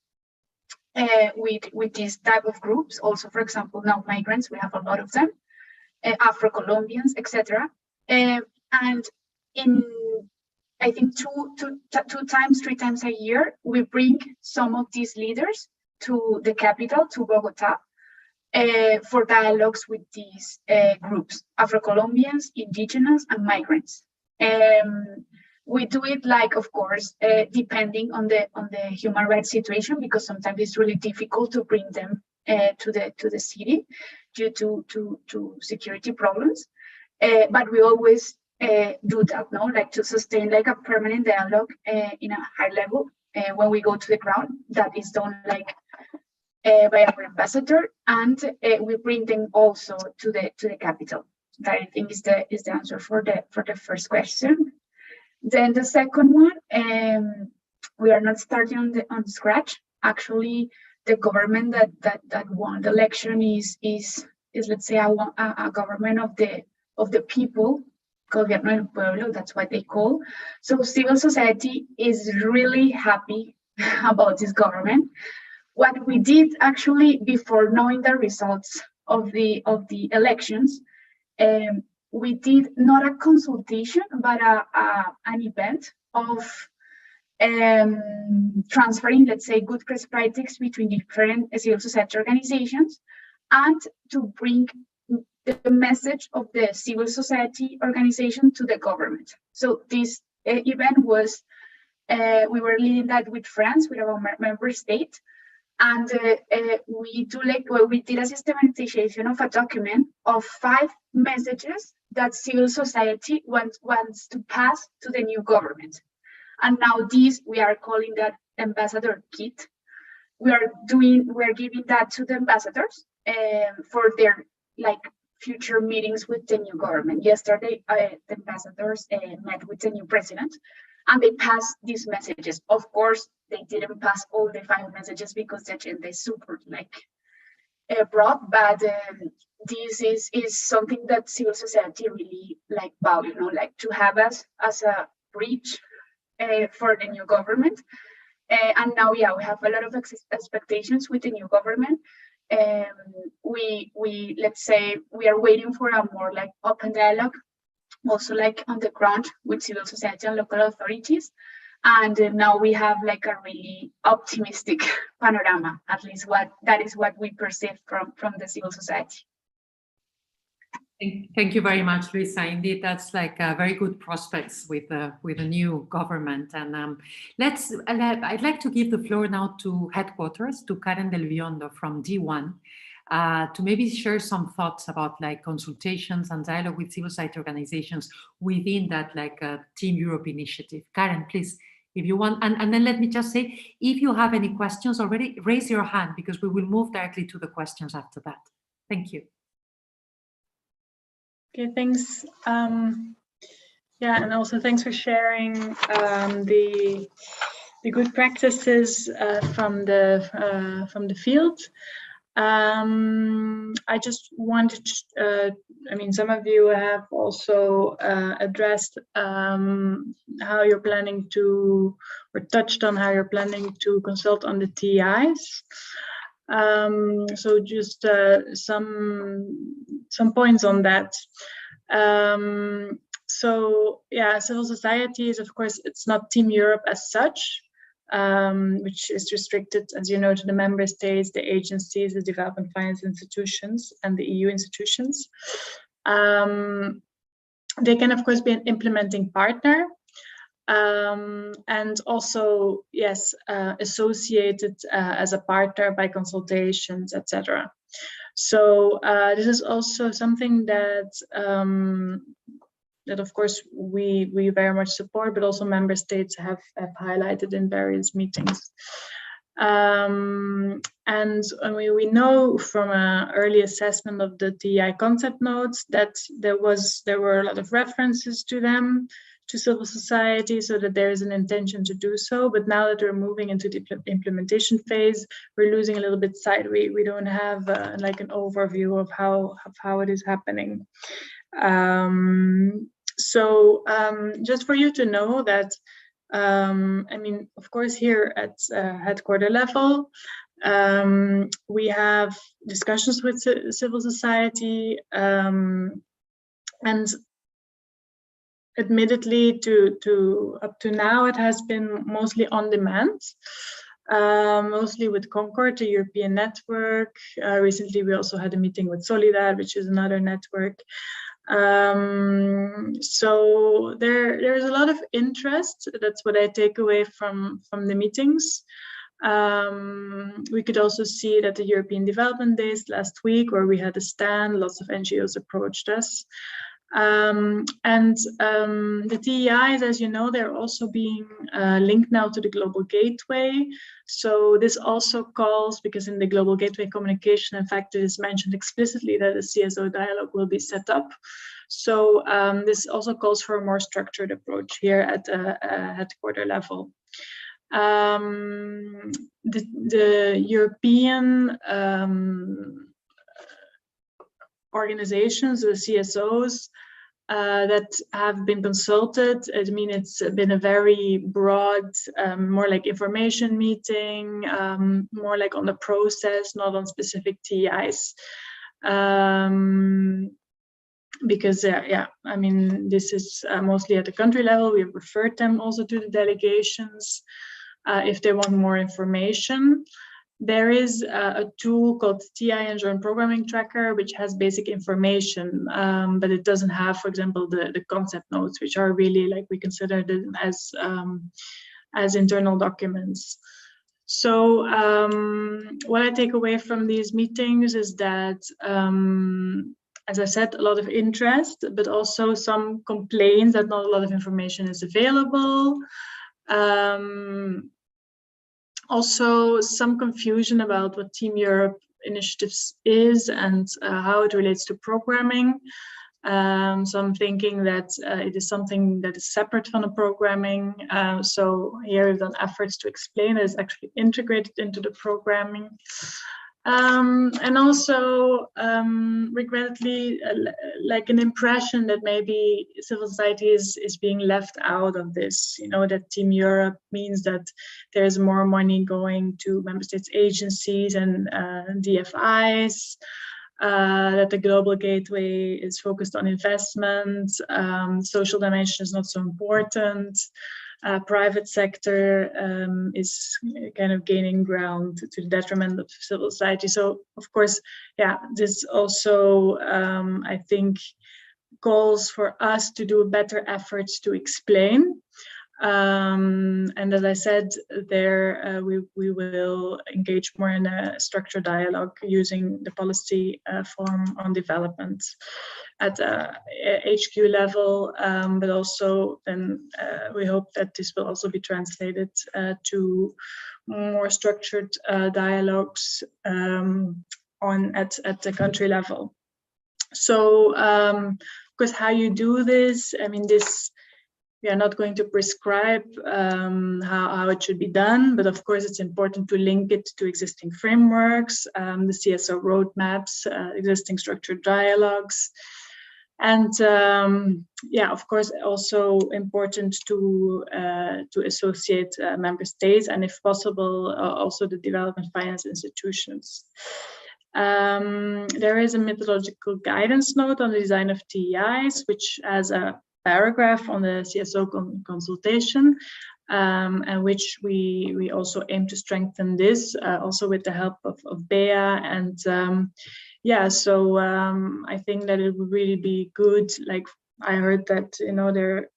With this type of groups, also, for example, now migrants, we have a lot of them, Afro-Colombians, etc. And I think 3 times a year, we bring some of these leaders to the capital, to Bogota, for dialogues with these groups, Afro-Colombians, indigenous, and migrants. We do it of course, depending on the human rights situation, because sometimes it's really difficult to bring them to the city due to security problems. But we always do that, to sustain a permanent dialogue in a high level when we go to the ground. That is done by our ambassador, and we bring them also to the capital. That I think is the answer for the first question. Then the second one, we are not starting on scratch. Actually, the government that won the election is let's say a government of the people, Gobierno del Pueblo, that's what they call. So civil society is really happy about this government. What we did actually before knowing the results of the elections, we did not a consultation, but an event of transferring, let's say, good best practices between different civil society organizations, and to bring the message of the civil society organization to the government. So this event was, we were leading that with France, with our member state, and we did a systematization of a document of 5 messages that civil society wants to pass to the new government. And now we are calling that ambassador kit. We're giving that to the ambassadors for their future meetings with the new government. Yesterday, the ambassadors met with the new president, and they passed these messages. Of course, they didn't pass all the 5 messages because the agenda is super broad, but this is something that civil society really value, to have us as a bridge for the new government. And now, we have a lot of expectations with the new government. Let's say we are waiting for a more open dialogue, also on the ground with civil society and local authorities. And now we have a really optimistic panorama, at least that is what we perceive from the civil society. Thank you very much, Luisa. Indeed, that's very good prospects with the new government. And I'd like to give the floor now to headquarters, to Karen Del Biondo from D1, to maybe share some thoughts about consultations and dialogue with civil society organizations within that Team Europe initiative. Karen, please, if you want, and then let me just say, if you have any questions already, raise your hand, because we will move directly to the questions after that. Thank you. Okay, thanks. Yeah, and also thanks for sharing the good practices from the field. I just wanted, some of you have also addressed how you're planning to, or touched on how you're planning to consult on the TEIs. So just some points on that. So yeah, civil society is, of course, it's not Team Europe as such, which is restricted, as you know, to the member states, the agencies, the development finance institutions, and the EU institutions. They can, of course, be an implementing partner, and also, yes, associated as a partner by consultations, etc. So this is also something that that of course we very much support, but also member states have highlighted in various meetings. And we know from an early assessment of the TEI concept notes that there were a lot of references to them, to civil society, so that there is an intention to do so. But now that we're moving into the implementation phase, we're losing a little bit sight. We don't have an overview of how it is happening. So just for you to know that, of course, here at headquarter level, we have discussions with civil society, and admittedly, up to now, it has been mostly on demand, mostly with Concord, the European network. Recently, we also had a meeting with Solidar, which is another network. So there's a lot of interest. That's what I take away from the meetings. We could also see that the European Development Days last week, where we had a stand, lots of NGOs approached us. The TEIs, as you know, they're also being linked now to the Global Gateway. So this also calls, because in the Global Gateway communication, in fact, it is mentioned explicitly that a CSO dialogue will be set up. So this also calls for a more structured approach here at headquarter level. The European organizations, the CSOs, that have been consulted. I mean, it's been a very broad, more like information meeting, more like on the process, not on specific TEIs. Because I mean, this is mostly at the country level. We've referred them also to the delegations if they want more information. There is a tool called TEI and Joint Programming Tracker, which has basic information, but it doesn't have, for example, the concept notes, which are really like we consider them as internal documents. So what I take away from these meetings is that, as I said, a lot of interest, but also some complaints that not a lot of information is available. Also, some confusion about what Team Europe initiatives is and how it relates to programming. So I'm thinking that it is something that is separate from the programming. So here we've done efforts to explain that it's actually integrated into the programming. And also, regrettably, like an impression that maybe civil society is being left out of this. You know, that Team Europe means that there's more money going to member states agencies and DFIs, that the global gateway is focused on investment, social dimension is not so important. Private sector is kind of gaining ground to the detriment of civil society. So, of course, yeah, this also, I think, calls for us to do better efforts to explain. And as I said, there we will engage more in a structured dialogue using the policy forum on development at HQ level, but also then we hope that this will also be translated to more structured dialogues at the country level. So, of course, how you do this, I mean, we are not going to prescribe how it should be done, but of course it's important to link it to existing frameworks, the CSO roadmaps, existing structured dialogues. And yeah, of course, also important to associate member states and, if possible, also the development finance institutions. There is a methodological guidance note on the design of TEIs, which has a paragraph on the CSO consultation, and which we also aim to strengthen this, also with the help of Bea. And yeah, so I think that it would really be good. Like I heard that, you know, there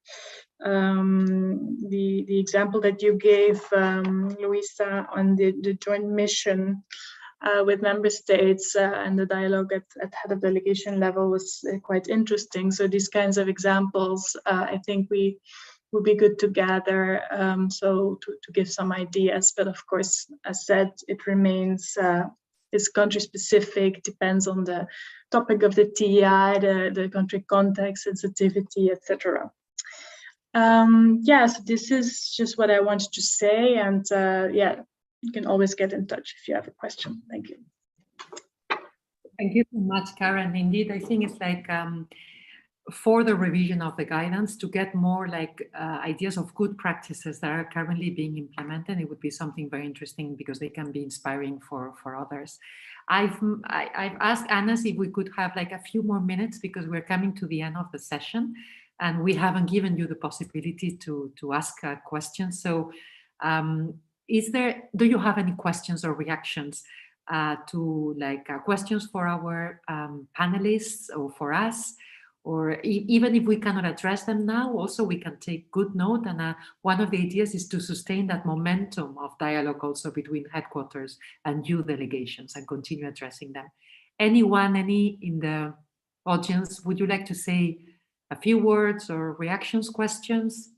the example that you gave, Luisa, on the joint mission with member states and the dialogue at head of delegation level was quite interesting. So these kinds of examples, I think we would be good to gather, so to give some ideas. But of course, as said, it remains, it's country specific, depends on the topic of the TEI, the country context, sensitivity, etc. Yeah, so this is just what I wanted to say. And yeah, you can always get in touch if you have a question. Thank you. Thank you so much, Karen. Indeed, I think it's like for the revision of the guidance to get more like ideas of good practices that are currently being implemented. It would be something very interesting because they can be inspiring for others. I've asked Anas if we could have like a few more minutes because we're coming to the end of the session and we haven't given you the possibility to ask questions. So do you have any questions or reactions to like questions for our panelists or for us? Or even if we cannot address them now, also we can take good note. And one of the ideas is to sustain that momentum of dialogue also between headquarters and you delegations and continue addressing them. Anyone, any in the audience, would you like to say a few words or reactions, questions?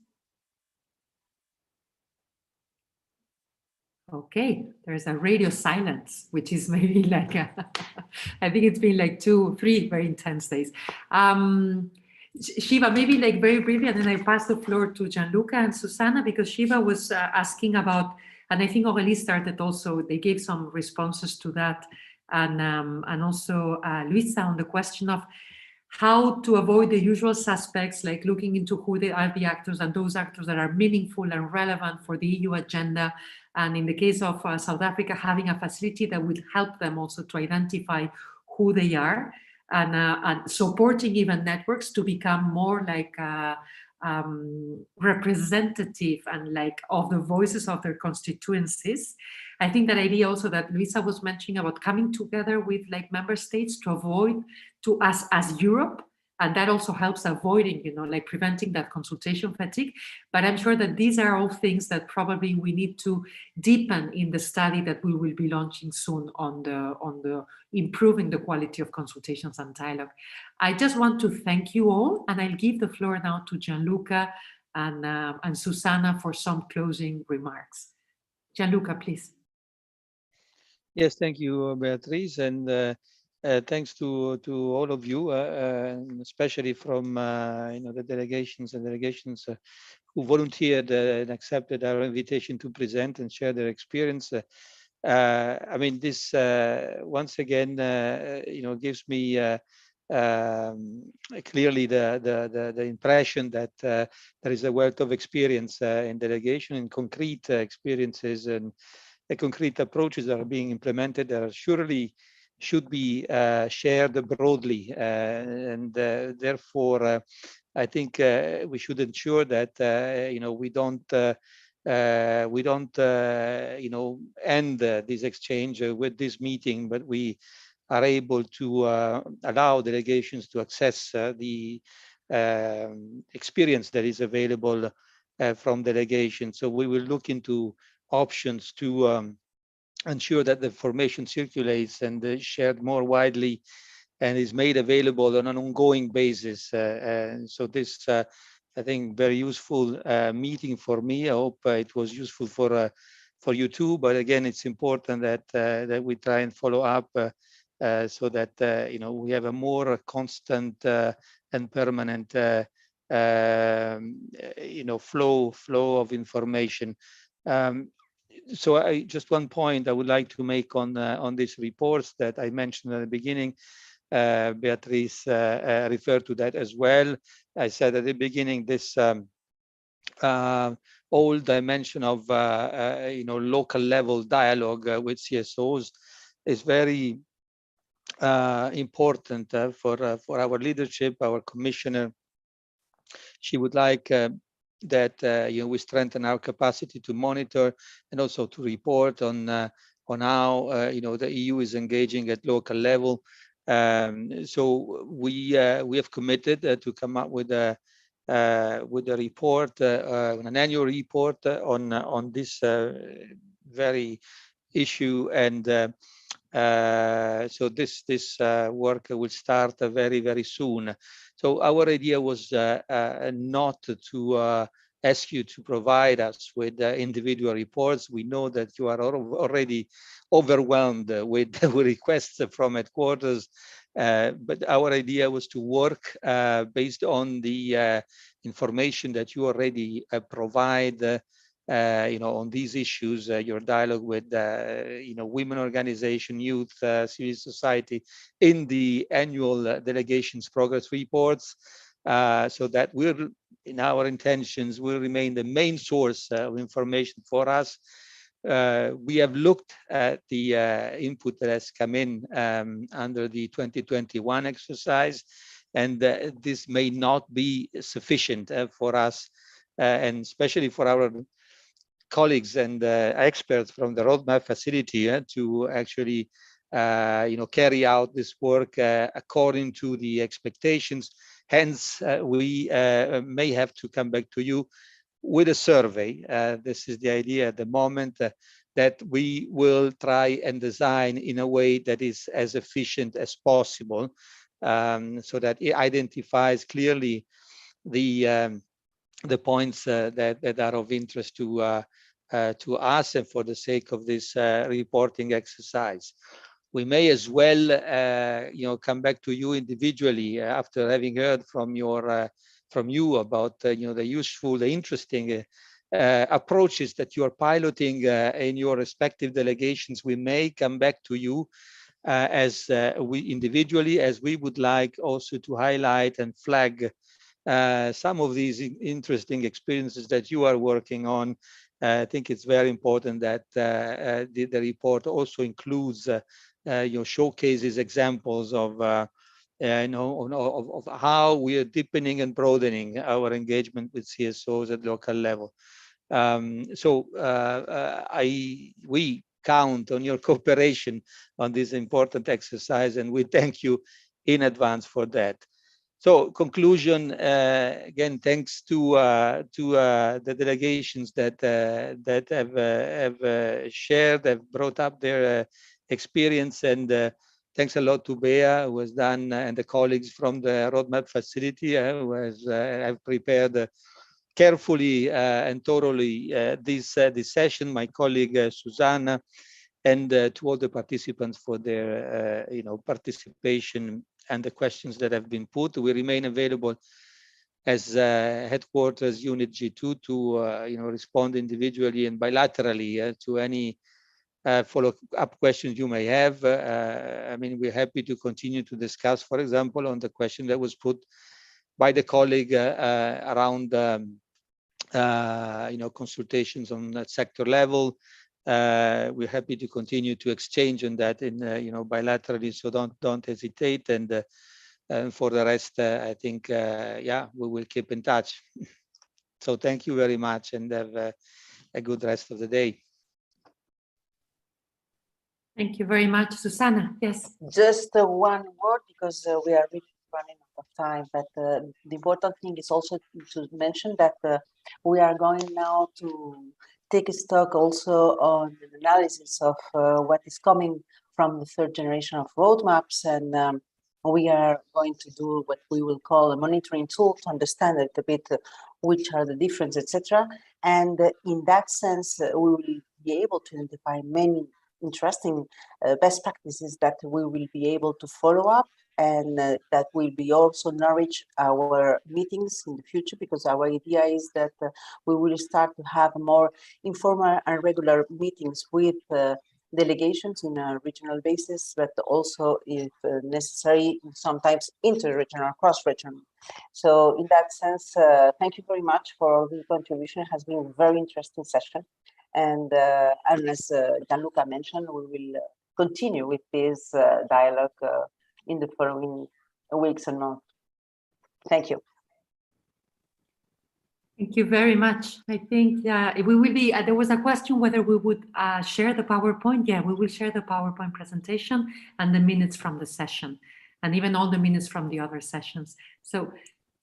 Okay, there's a radio silence, which is maybe like, I think it's been like 2, 3 very intense days. Shiva, maybe like very briefly, and then I pass the floor to Gianluca and Susanna, because Shiva was asking about, and I think Aurélie started also, they gave some responses to that, and also Luisa on the question of how to avoid the usual suspects, like looking into who they are the actors and those actors that are meaningful and relevant for the EU agenda. And in the case of South Africa, having a facility that would help them also to identify who they are, and supporting even networks to become more like representative and like of the voices of their constituencies. I think that idea also that Luisa was mentioning about coming together with like member states to avoid to us as Europe, and that also helps avoiding, you know, like preventing that consultation fatigue. But I'm sure that these are all things that probably we need to deepen in the study that we will be launching soon on the improving the quality of consultations and dialogue. I just want to thank you all, and I'll give the floor now to Gianluca and Susanna for some closing remarks. Gianluca, please. Yes, thank you, Beatrice, and thanks to all of you, especially from you know, the delegations who volunteered and accepted our invitation to present and share their experience. I mean, this once again, you know, gives me clearly the impression that there is a wealth of experience in delegation and concrete experiences and concrete approaches that are being implemented that are surely should be shared broadly, and therefore I think we should ensure that you know, we don't you know, end this exchange with this meeting, but we are able to allow delegations to access the experience that is available from delegations. So we will look into options to ensure that the information circulates and is shared more widely and is made available on an ongoing basis. And so this, I think, very useful meeting for me. I hope it was useful for you too. But again, it's important that that we try and follow up so that you know, we have a more constant and permanent you know, flow of information. So just one point I would like to make on these reports that I mentioned at the beginning. Beatrice referred to that as well. I said at the beginning, this whole dimension of you know, local level dialogue with CSOs is very important for our leadership, our commissioner. She would like that you know, we strengthen our capacity to monitor and also to report on how you know, the EU is engaging at local level. So we have committed to come up with a report, an annual report on this very issue, and so this work will start very soon. So our idea was not to ask you to provide us with individual reports. We know that you are already overwhelmed with requests from headquarters, but our idea was to work based on the information that you already provide, you know, on these issues, your dialogue with, you know, women organization, youth, civil society in the annual delegations progress reports, so that will, in our intentions, will remain the main source of information for us. We have looked at the input that has come in under the 2021 exercise, and this may not be sufficient for us, and especially for our colleagues and experts from the roadmap facility to actually you know, carry out this work according to the expectations. Hence, we may have to come back to you with a survey. This is the idea at the moment, that we will try and design in a way that is as efficient as possible, so that it identifies clearly the points that are of interest to us and for the sake of this reporting exercise. We may as well, you know, come back to you individually after having heard from you about you know, the useful, the interesting approaches that you are piloting in your respective delegations. We may come back to you as we individually, as we would like also to highlight and flag some of these interesting experiences that you are working on. I think it's very important that the report also includes showcases examples of of how we are deepening and broadening our engagement with CSOs at local level. We count on your cooperation on this important exercise, and we thank you in advance for that. So conclusion, again, thanks to the delegations that have shared, have brought up their experience, and thanks a lot to Bea, who has done, and the colleagues from the Roadmap Facility, who have prepared carefully and thoroughly this session. My colleague Susanna, and to all the participants for their participation and the questions that have been put. We remain available as headquarters Unit G2 to respond individually and bilaterally to any follow-up questions you may have. I mean, we're happy to continue to discuss, for example, on the question that was put by the colleague around consultations on that sector level. We're happy to continue to exchange on that in bilaterally, so don't hesitate. And for the rest, I think we will keep in touch. So thank you very much, and have a good rest of the day. Thank you very much, Susanna. Yes. Just one word, because we are really running out of time, but the important thing is also to mention that we are going now to take a stock also on the analysis of what is coming from the third generation of roadmaps, and we are going to do what we will call a monitoring tool to understand a little bit which are the differences, etc. And in that sense, we will be able to identify many interesting best practices that we will be able to follow up, and that will be also nourish our meetings in the future, because our idea is that we will start to have more informal and regular meetings with delegations in a regional basis, but also, if necessary, sometimes inter-regional, cross-regional. So in that sense, thank you very much for the contribution. It has been a very interesting session. And as Gianluca mentioned, we will continue with this dialogue in the following weeks and months. Thank you. Thank you very much. I think we will be, there was a question whether we would share the PowerPoint. Yeah, we will share the PowerPoint presentation and the minutes from the session, and even all the minutes from the other sessions. So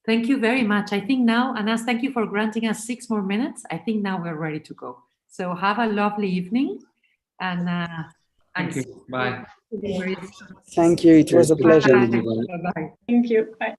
thank you very much. I think now, Anas, thank you for granting us 6 more minutes. I think now we're ready to go. So have a lovely evening. And thank you. Bye. Thank you. It was a pleasure. Bye. Bye. Thank you. Bye.